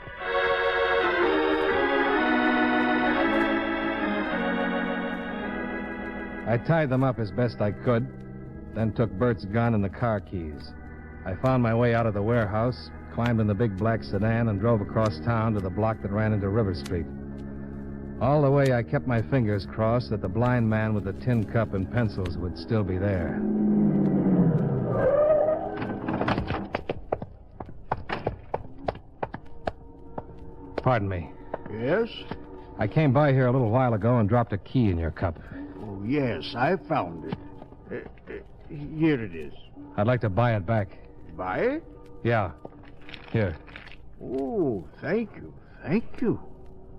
I tied them up as best I could, then took Bert's gun and the car keys. I found my way out of the warehouse, climbed in the big black sedan, and drove across town to the block that ran into River Street. All the way, I kept my fingers crossed that the blind man with the tin cup and pencils would still be there. Pardon me. Yes? I came by here a little while ago and dropped a key in your cup. Oh, yes, I found it. Here it is. I'd like to buy it back. Buy it? Yeah. Here. Oh, thank you. Thank you.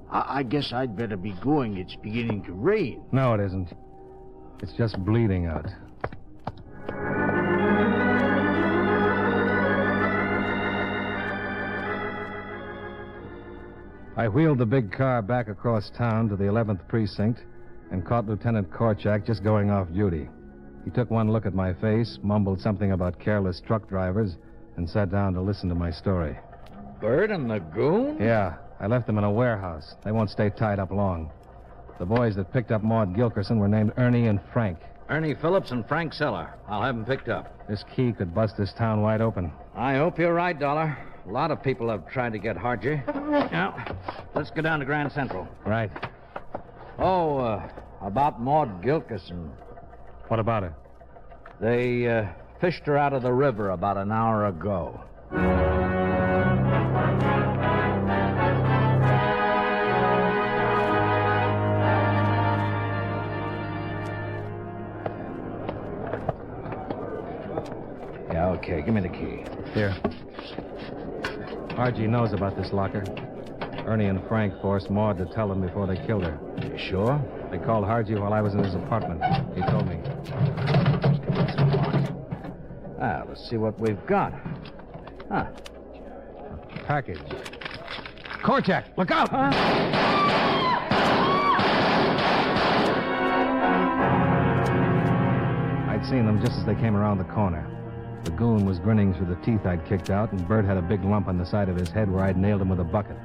I guess I'd better be going. It's beginning to rain. No, it isn't. It's just bleeding out. I wheeled the big car back across town to the 11th precinct and caught Lieutenant Korchak just going off duty. He took one look at my face, mumbled something about careless truck drivers, and sat down to listen to my story. Bert and the goon? Yeah, I left them in a warehouse. They won't stay tied up long. The boys that picked up Maud Gilkerson were named Ernie and Frank. Ernie Phillips and Frank Seller. I'll have them picked up. This key could bust this town wide open. I hope you're right, Dollar. A lot of people have tried to get Hargy. Now, let's go down to Grand Central. Right. Oh, about Maud Gilkerson. What about her? They fished her out of the river about an hour ago. Yeah, okay. Give me the key. Here. Archie knows about this locker. Ernie and Frank forced Maud to tell them before they killed her. You sure? They called Hargy while I was in his apartment. He told me. Let's see what we've got. Huh. A package. Korchak, look out! Huh? I'd seen them just as they came around the corner. The goon was grinning through the teeth I'd kicked out, and Bert had a big lump on the side of his head where I'd nailed him with a bucket.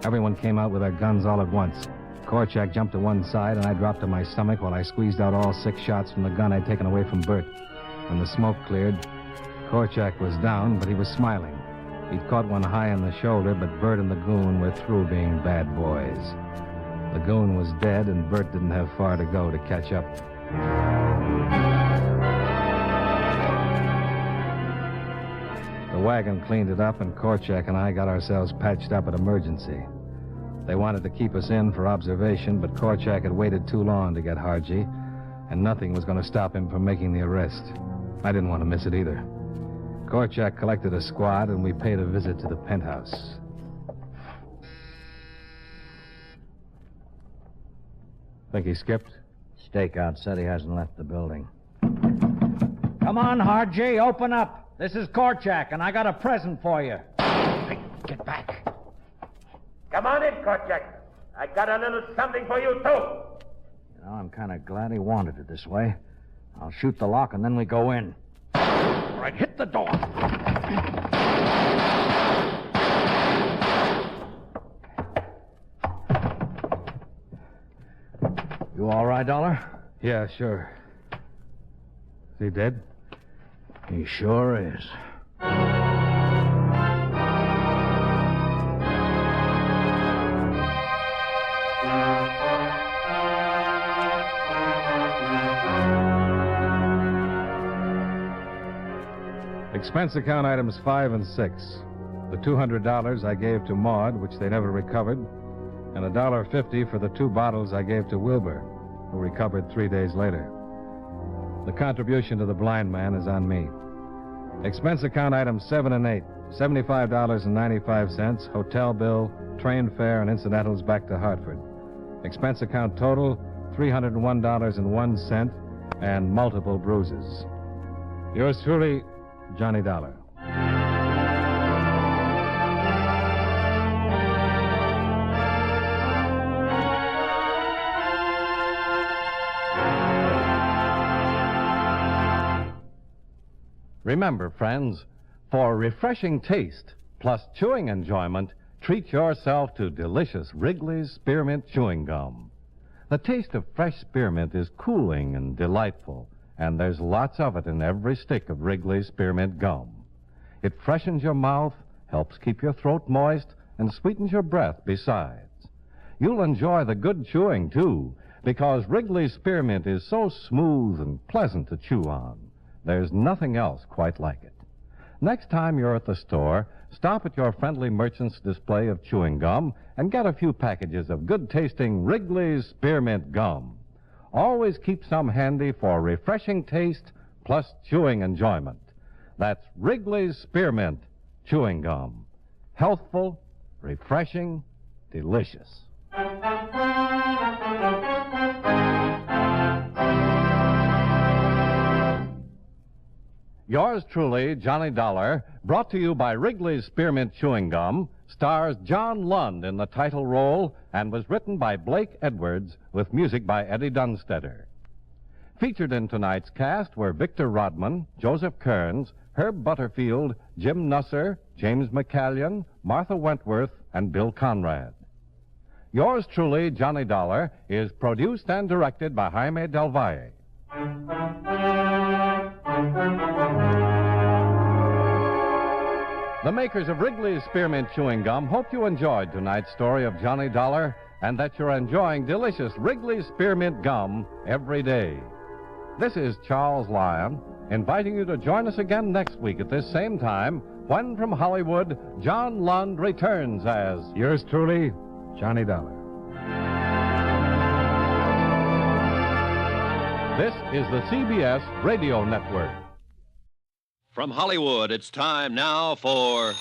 Everyone came out with their guns all at once. Korchak jumped to one side, and I dropped to my stomach while I squeezed out all 6 shots from the gun I'd taken away from Bert. When the smoke cleared, Korchak was down, but he was smiling. He'd caught one high on the shoulder, but Bert and the goon were through being bad boys. The goon was dead, and Bert didn't have far to go to catch up. The wagon cleaned it up, and Korchak and I got ourselves patched up at emergency. They wanted to keep us in for observation, but Korchak had waited too long to get Hargy, and nothing was going to stop him from making the arrest. I didn't want to miss it either. Korchak collected a squad, and we paid a visit to the penthouse. Think he skipped? Stakeout said he hasn't left the building. Come on, Hargy, open up. This is Korchak, and I got a present for you. Hey, get back. Come on in, Korchak. I got a little something for you, too. You know, I'm kind of glad he wanted it this way. I'll shoot the lock, and then we go in. All right, hit the door. You all right, Dollar? Yeah, sure. Is he dead? He sure is. Expense account items 5 and 6. The $200 I gave to Maud, which they never recovered, and $1.50 for the 2 bottles I gave to Wilbur, who recovered 3 days later. The contribution to the blind man is on me. Expense account items 7 and 8. $75.95, hotel bill, train fare, and incidentals back to Hartford. Expense account total, $301.01, and multiple bruises. Yours truly, Johnny Dollar. Remember, friends, for refreshing taste plus chewing enjoyment, treat yourself to delicious Wrigley's Spearmint Chewing Gum. The taste of fresh spearmint is cooling and delightful, and there's lots of it in every stick of Wrigley's Spearmint Gum. It freshens your mouth, helps keep your throat moist, and sweetens your breath besides. You'll enjoy the good chewing, too, because Wrigley's Spearmint is so smooth and pleasant to chew on. There's nothing else quite like it. Next time you're at the store, stop at your friendly merchant's display of chewing gum and get a few packages of good-tasting Wrigley's Spearmint Gum. Always keep some handy for refreshing taste plus chewing enjoyment. That's Wrigley's Spearmint Chewing Gum. Healthful, refreshing, delicious. Yours truly, Johnny Dollar, brought to you by Wrigley's Spearmint Chewing Gum, stars John Lund in the title role and was written by Blake Edwards with music by Eddie Dunstetter. Featured in tonight's cast were Victor Rodman, Joseph Kearns, Herb Butterfield, Jim Nusser, James McCallion, Martha Wentworth, and Bill Conrad. Yours truly, Johnny Dollar, is produced and directed by Jaime Del Valle. The makers of Wrigley's Spearmint Chewing Gum hope you enjoyed tonight's story of Johnny Dollar and that you're enjoying delicious Wrigley's Spearmint Gum every day. This is Charles Lyon, inviting you to join us again next week at this same time when from Hollywood, John Lund returns as Yours truly, Johnny Dollar. This is the CBS Radio Network. From Hollywood, it's time now for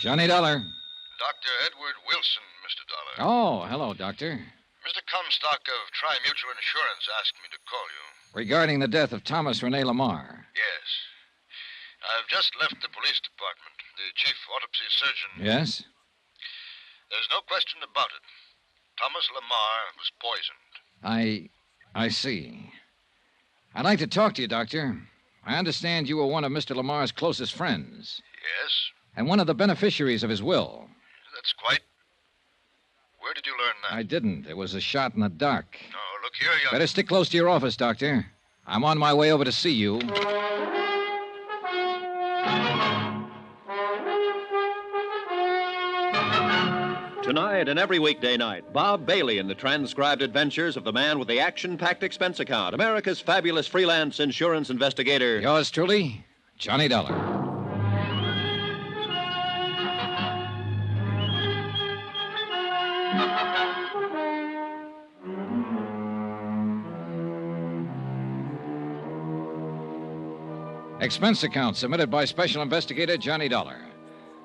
Johnny Dollar. Dr. Edward Wilson, Mr. Dollar. Oh, hello, Doctor. Mr. Comstock of Tri-Mutual Insurance asked me to call you. Regarding the death of Thomas Rene Lamar. Yes. I've just left the police department. The chief autopsy surgeon... Yes? There's no question about it. Thomas Lamar was poisoned. I see. I'd like to talk to you, Doctor. I understand you were one of Mr. Lamar's closest friends. Yes? And one of the beneficiaries of his will. That's quite... Where did you learn that? I didn't. It was a shot in the dark. Oh, look here, young... Better stick close to your office, Doctor. I'm on my way over to see you. Tonight and every weekday night, Bob Bailey in the transcribed adventures of the man with the action-packed expense account, America's fabulous freelance insurance investigator. Yours truly, Johnny Dollar. Expense account submitted by Special Investigator Johnny Dollar.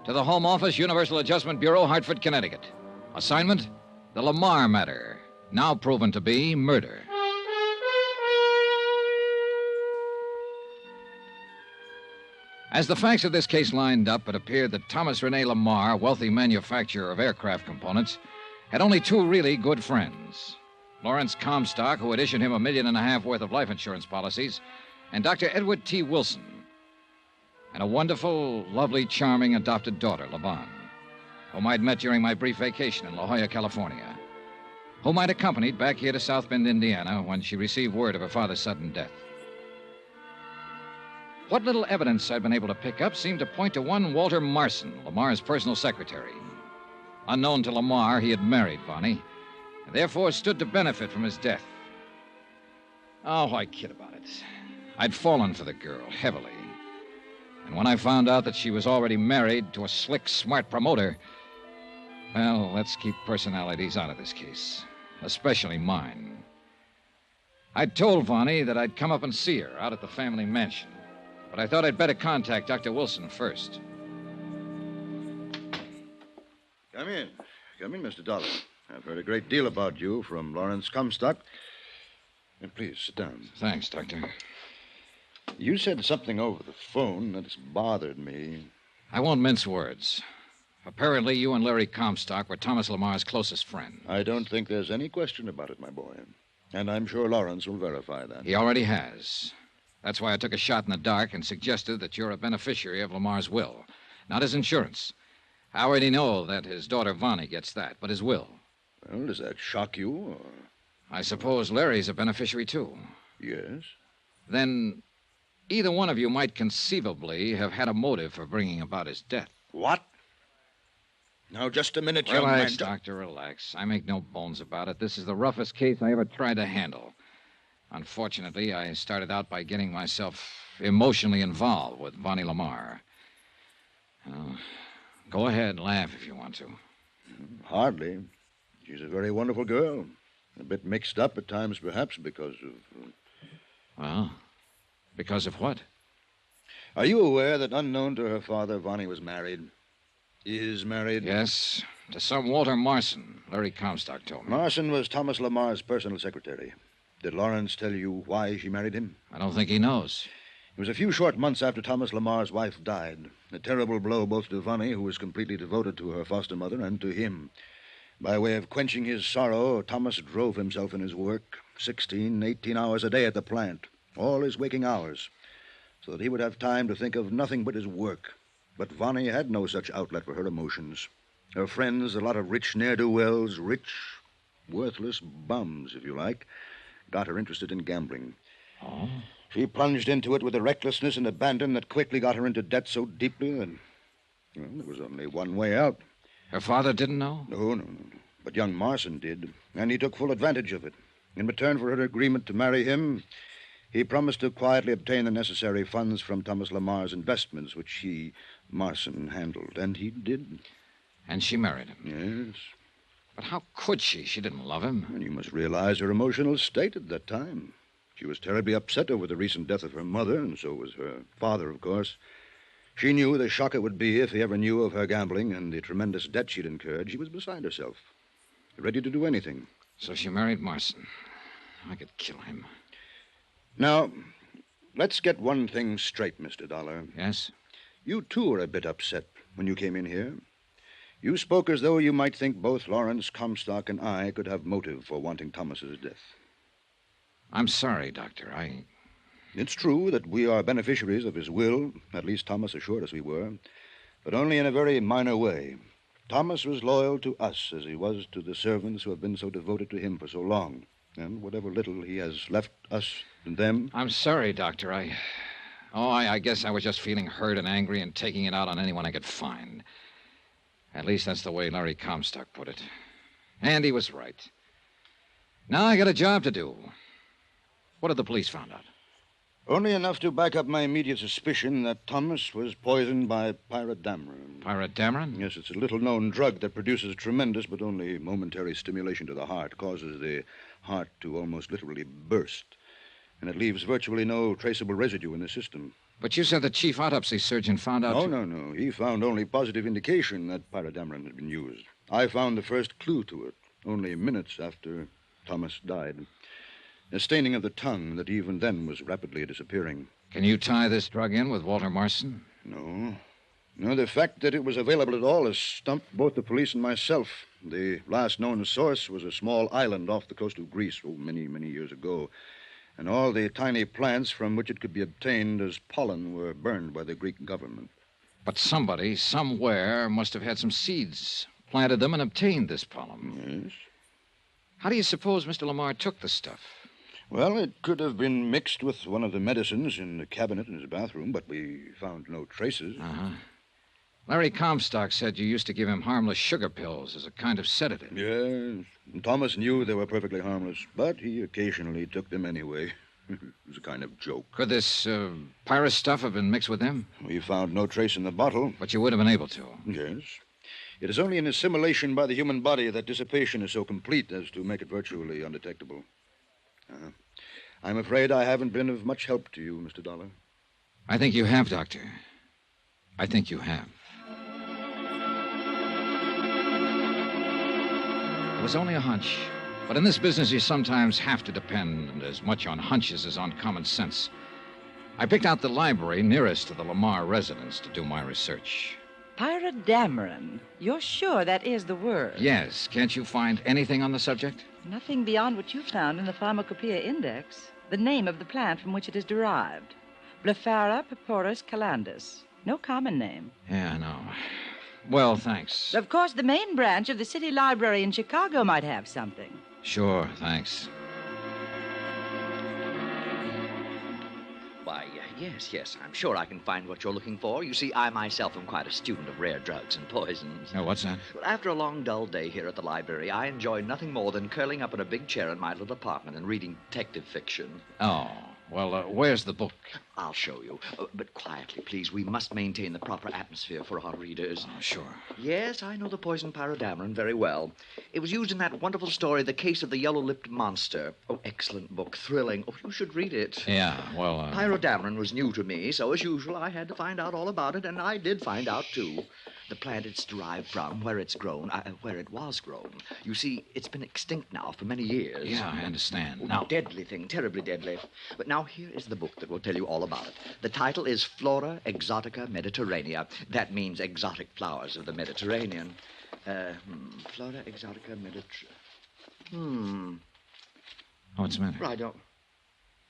To the Home Office, Universal Adjustment Bureau, Hartford, Connecticut. Assignment, the Lamar matter, now proven to be murder. As the facts of this case lined up, it appeared that Thomas Rene Lamar, wealthy manufacturer of aircraft components, had only two really good friends. Lawrence Comstock, who had issued him $1.5 million worth of life insurance policies, and Dr. Edward T. Wilson, and a wonderful, lovely, charming adopted daughter, Laban, whom I'd met during my brief vacation in La Jolla, California, whom I'd accompanied back here to South Bend, Indiana, when she received word of her father's sudden death. What little evidence I'd been able to pick up seemed to point to one Walter Marson, Lamar's personal secretary. Unknown to Lamar, he had married Bonnie, and therefore stood to benefit from his death. Oh, why kid about it? I'd fallen for the girl, heavily. And when I found out that she was already married to a slick, smart promoter, well, let's keep personalities out of this case, especially mine. I'd told Vonnie that I'd come up and see her out at the family mansion, but I thought I'd better contact Dr. Wilson first. Come in. Come in, Mr. Dollar. I've heard a great deal about you from Lawrence Comstock. And please, sit down. Thanks, Doctor. You said something over the phone that's bothered me. I won't mince words. Apparently, you and Larry Comstock were Thomas Lamar's closest friend. I don't think there's any question about it, my boy. And I'm sure Lawrence will verify that. He already has. That's why I took a shot in the dark and suggested that you're a beneficiary of Lamar's will, not his insurance. I already know that his daughter Vonnie gets that, but his will. Well, does that shock you, or... I suppose Larry's a beneficiary, too. Yes. Then either one of you might conceivably have had a motive for bringing about his death. What? Now, just a minute, young Relax, man. Doctor, relax. I make no bones about it. This is the roughest case I ever tried to handle. Unfortunately, I started out by getting myself emotionally involved with Bonnie Lamar. Go ahead, laugh if you want to. Hardly. She's a very wonderful girl. A bit mixed up at times, perhaps, because of... Well, because of what? Are you aware that, unknown to her father, Vonnie was married? Is married? Yes, to some Walter Marson, Larry Comstock told me. Marson was Thomas Lamar's personal secretary. Did Lawrence tell you why she married him? I don't think he knows. It was a few short months after Thomas Lamar's wife died. A terrible blow both to Vonnie, who was completely devoted to her foster mother, and to him. By way of quenching his sorrow, Thomas drove himself in his work 16, 18 hours a day at the plant, all his waking hours, so that he would have time to think of nothing but his work. But Vonnie had no such outlet for her emotions. Her friends, a lot of rich ne'er-do-wells, rich, worthless bums, if you like, got her interested in gambling. Oh? She plunged into it with a recklessness and abandon that quickly got her into debt so deeply that, well, there was only one way out. Her father didn't know? No. But young Marson did, and he took full advantage of it. In return for her agreement to marry him, he promised to quietly obtain the necessary funds from Thomas Lamar's investments, which he, Marson, handled. And he did. And she married him? Yes. But how could she? She didn't love him. And you must realize her emotional state at that time. She was terribly upset over the recent death of her mother, and so was her father, of course. She knew the shock it would be if he ever knew of her gambling and the tremendous debt she'd incurred. She was beside herself, ready to do anything. So she married Marson. I could kill him. Now, let's get one thing straight, Mr. Dollar. Yes? You, too, are a bit upset when you came in here. You spoke as though you might think both Lawrence Comstock and I could have motive for wanting Thomas's death. I'm sorry, Doctor. It's true that we are beneficiaries of his will. At least Thomas assured us we were. But only in a very minor way. Thomas was loyal to us as he was to the servants who have been so devoted to him for so long. And whatever little he has left us and them... I'm sorry, Doctor. I guess I was just feeling hurt and angry and taking it out on anyone I could find. At least that's the way Larry Comstock put it. And he was right. Now I got a job to do. What have the police found out? Only enough to back up my immediate suspicion that Thomas was poisoned by pyrodamron. Pyrodamron? Yes, it's a little-known drug that produces tremendous but only momentary stimulation to the heart, causes the heart to almost literally burst, and it leaves virtually no traceable residue in the system. But you said the chief autopsy surgeon found out... No. He found only positive indication that pyrodamron had been used. I found the first clue to it only minutes after Thomas died. A staining of the tongue that even then was rapidly disappearing. Can you tie this drug in with Walter Marson? No, the fact that it was available at all has stumped both the police and myself. The last known source was a small island off the coast of Greece, many, many years ago. And all the tiny plants from which it could be obtained as pollen were burned by the Greek government. But somebody, somewhere, must have had some seeds, planted them, and obtained this pollen. Yes. How do you suppose Mr. Lamar took the stuff? Well, it could have been mixed with one of the medicines in the cabinet in his bathroom, but we found no traces. Uh-huh. Larry Comstock said you used to give him harmless sugar pills as a kind of sedative. Yes. And Thomas knew they were perfectly harmless, but he occasionally took them anyway. It was a kind of joke. Could this pyrus stuff have been mixed with them? We found no trace in the bottle. But you would have been able to. Yes. It is only in assimilation by the human body that dissipation is so complete as to make it virtually undetectable. I'm afraid I haven't been of much help to you, Mr. Dollar. I think you have, Doctor. I think you have. It was only a hunch. But in this business, you sometimes have to depend as much on hunches as on common sense. I picked out the library nearest to the Lamar residence to do my research. Pyrodamron. You're sure that is the word? Yes. Can't you find anything on the subject? Nothing beyond what you found in the Pharmacopoeia Index. The name of the plant from which it is derived. Blephara piporus calandus. No common name. Yeah, I know. Well, thanks. Of course, the main branch of the City Library in Chicago might have something. Sure, thanks. Why, yes, I'm sure I can find what you're looking for. You see, I myself am quite a student of rare drugs and poisons. Oh, what's that? Well, after a long, dull day here at the library, I enjoy nothing more than curling up in a big chair in my little apartment and reading detective fiction. Oh, well, where's the book? I'll show you. But quietly, please. We must maintain the proper atmosphere for our readers. Oh, sure. Yes, I know the poison pyrodamron very well. It was used in that wonderful story, The Case of the Yellow-Lipped Monster. Oh, excellent book. Thrilling. Oh, you should read it. Yeah, well, Pyrodamron was new to me, so as usual, I had to find out all about it, and I did find out, too. The plant it's derived from, where it's grown, where it was grown. You see, it's been extinct now for many years. Yeah, I understand. Oh, Now, deadly thing, terribly deadly. But now here is the book that will tell you all about it. The title is Flora Exotica Mediterranea. That means exotic flowers of the Mediterranean. Flora Exotica Mediterranean. what's the matter? I don't...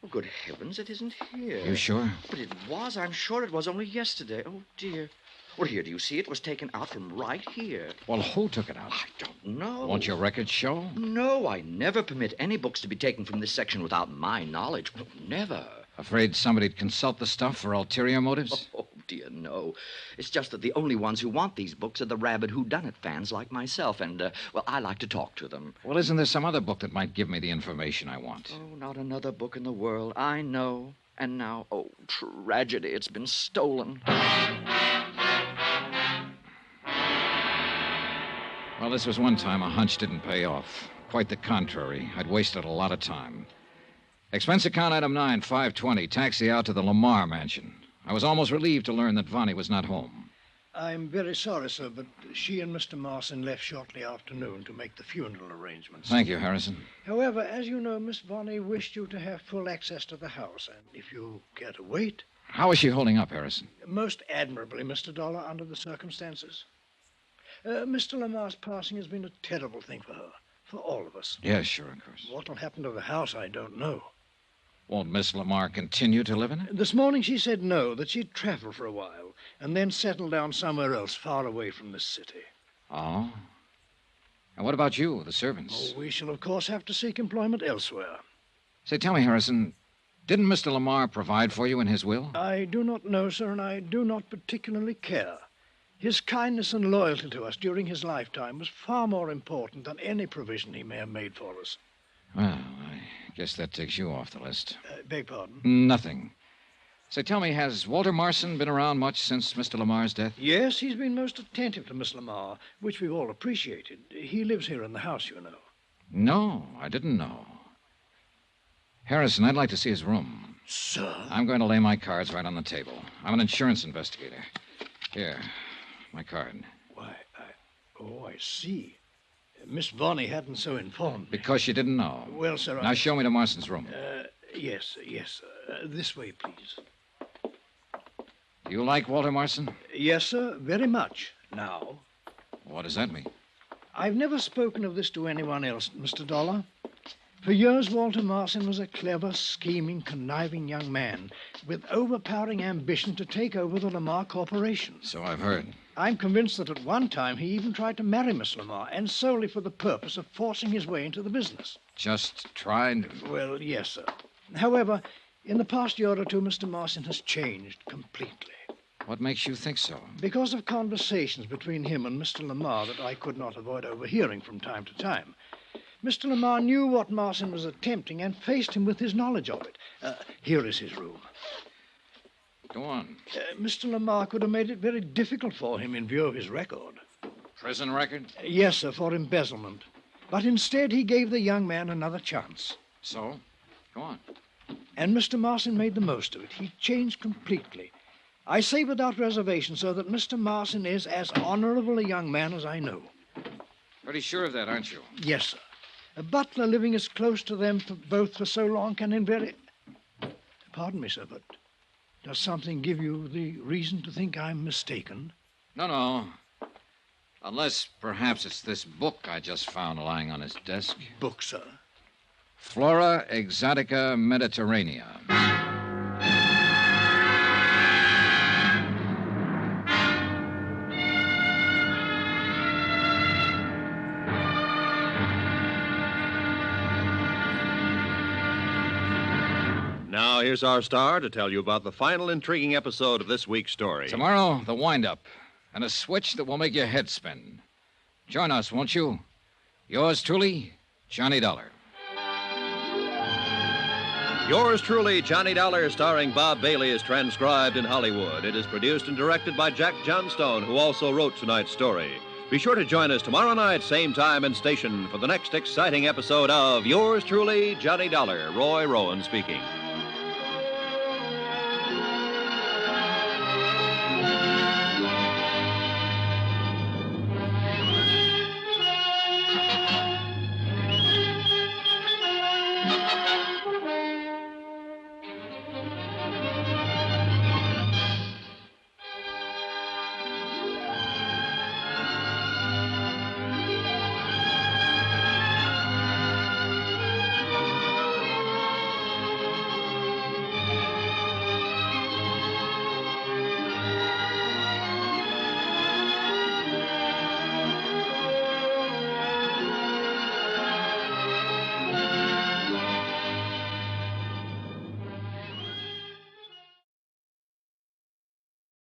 Oh, good heavens, it isn't here. You sure? But it was. I'm sure it was only yesterday. Oh, dear. Well, here, do you see? It was taken out from right here. Well, who took it out? I don't know. Won't your records show? No, I never permit any books to be taken from this section without my knowledge. Oh, never. Afraid somebody'd consult the stuff for ulterior motives? Oh, dear, no. It's just that the only ones who want these books are the rabid whodunit fans like myself, and, well, I like to talk to them. Well, isn't there some other book that might give me the information I want? Oh, not another book in the world. I know. And now, oh, tragedy, it's been stolen. Well, this was one time a hunch didn't pay off. Quite the contrary. I'd wasted a lot of time. Expense account item 9, 520. Taxi out to the Lamar mansion. I was almost relieved to learn that Vonnie was not home. I'm very sorry, sir, but she and Mr. Marson left shortly after noon to make the funeral arrangements. Thank you, Harrison. However, as you know, Miss Vonnie wished you to have full access to the house, and if you care to wait... How is she holding up, Harrison? Most admirably, Mr. Dollar, under the circumstances. Mr. Lamar's passing has been a terrible thing for her, for all of us. Yes, sure, of course. What will happen to the house, I don't know. Won't Miss Lamar continue to live in it? This morning she said no, that she'd travel for a while, and then settle down somewhere else, far away from this city. Oh? And what about you, the servants? Oh, we shall, of course, have to seek employment elsewhere. Say, tell me, Harrison, didn't Mr. Lamar provide for you in his will? I do not know, sir, and I do not particularly care. His kindness and loyalty to us during his lifetime was far more important than any provision he may have made for us. Well, I guess that takes you off the list. Beg pardon? Nothing. Say, tell me, has Walter Marson been around much since Mr. Lamar's death? Yes, he's been most attentive to Miss Lamar, which we've all appreciated. He lives here in the house, you know. No, I didn't know. Harrison, I'd like to see his room. Sir? I'm going to lay my cards right on the table. I'm an insurance investigator. Here, my card. Why, I see. Miss Vonnie hadn't so informed me. Because she didn't know. Well, sir, Now show me to Marson's room. Yes. This way, please. Do you like Walter Marson? Yes, sir, very much. Now. What does that mean? I've never spoken of this to anyone else, Mr. Dollar. For years, Walter Marson was a clever, scheming, conniving young man with overpowering ambition to take over the Lamar Corporation. So I've heard. I'm convinced that at one time he even tried to marry Miss Lamar, and solely for the purpose of forcing his way into the business. Just tried? Well, yes, sir. However, in the past year or two, Mr. Marson has changed completely. What makes you think so? Because of conversations between him and Mr. Lamar that I could not avoid overhearing from time to time. Mr. Lamar knew what Marson was attempting and faced him with his knowledge of it. Here is his room. Go on. Mr. Lamar could have made it very difficult for him in view of his record. Prison record? Yes, sir, for embezzlement. But instead, he gave the young man another chance. So? Go on. And Mr. Marson made the most of it. He changed completely. I say without reservation, sir, that Mr. Marson is as honorable a young man as I know. Pretty sure of that, aren't you? Yes, sir. A butler living as close to them both for so long can invariably... Pardon me, sir, but does something give you the reason to think I'm mistaken? No. Unless perhaps it's this book I just found lying on his desk. Book, sir? Flora Exotica Mediterranea. Now, here's our star to tell you about the final intriguing episode of this week's story. Tomorrow, the wind-up, and a switch that will make your head spin. Join us, won't you? Yours truly, Johnny Dollar. Yours truly, Johnny Dollar, starring Bob Bailey, is transcribed in Hollywood. It is produced and directed by Jack Johnstone, who also wrote tonight's story. Be sure to join us tomorrow night, same time and station, for the next exciting episode of Yours truly, Johnny Dollar. Roy Rowan speaking.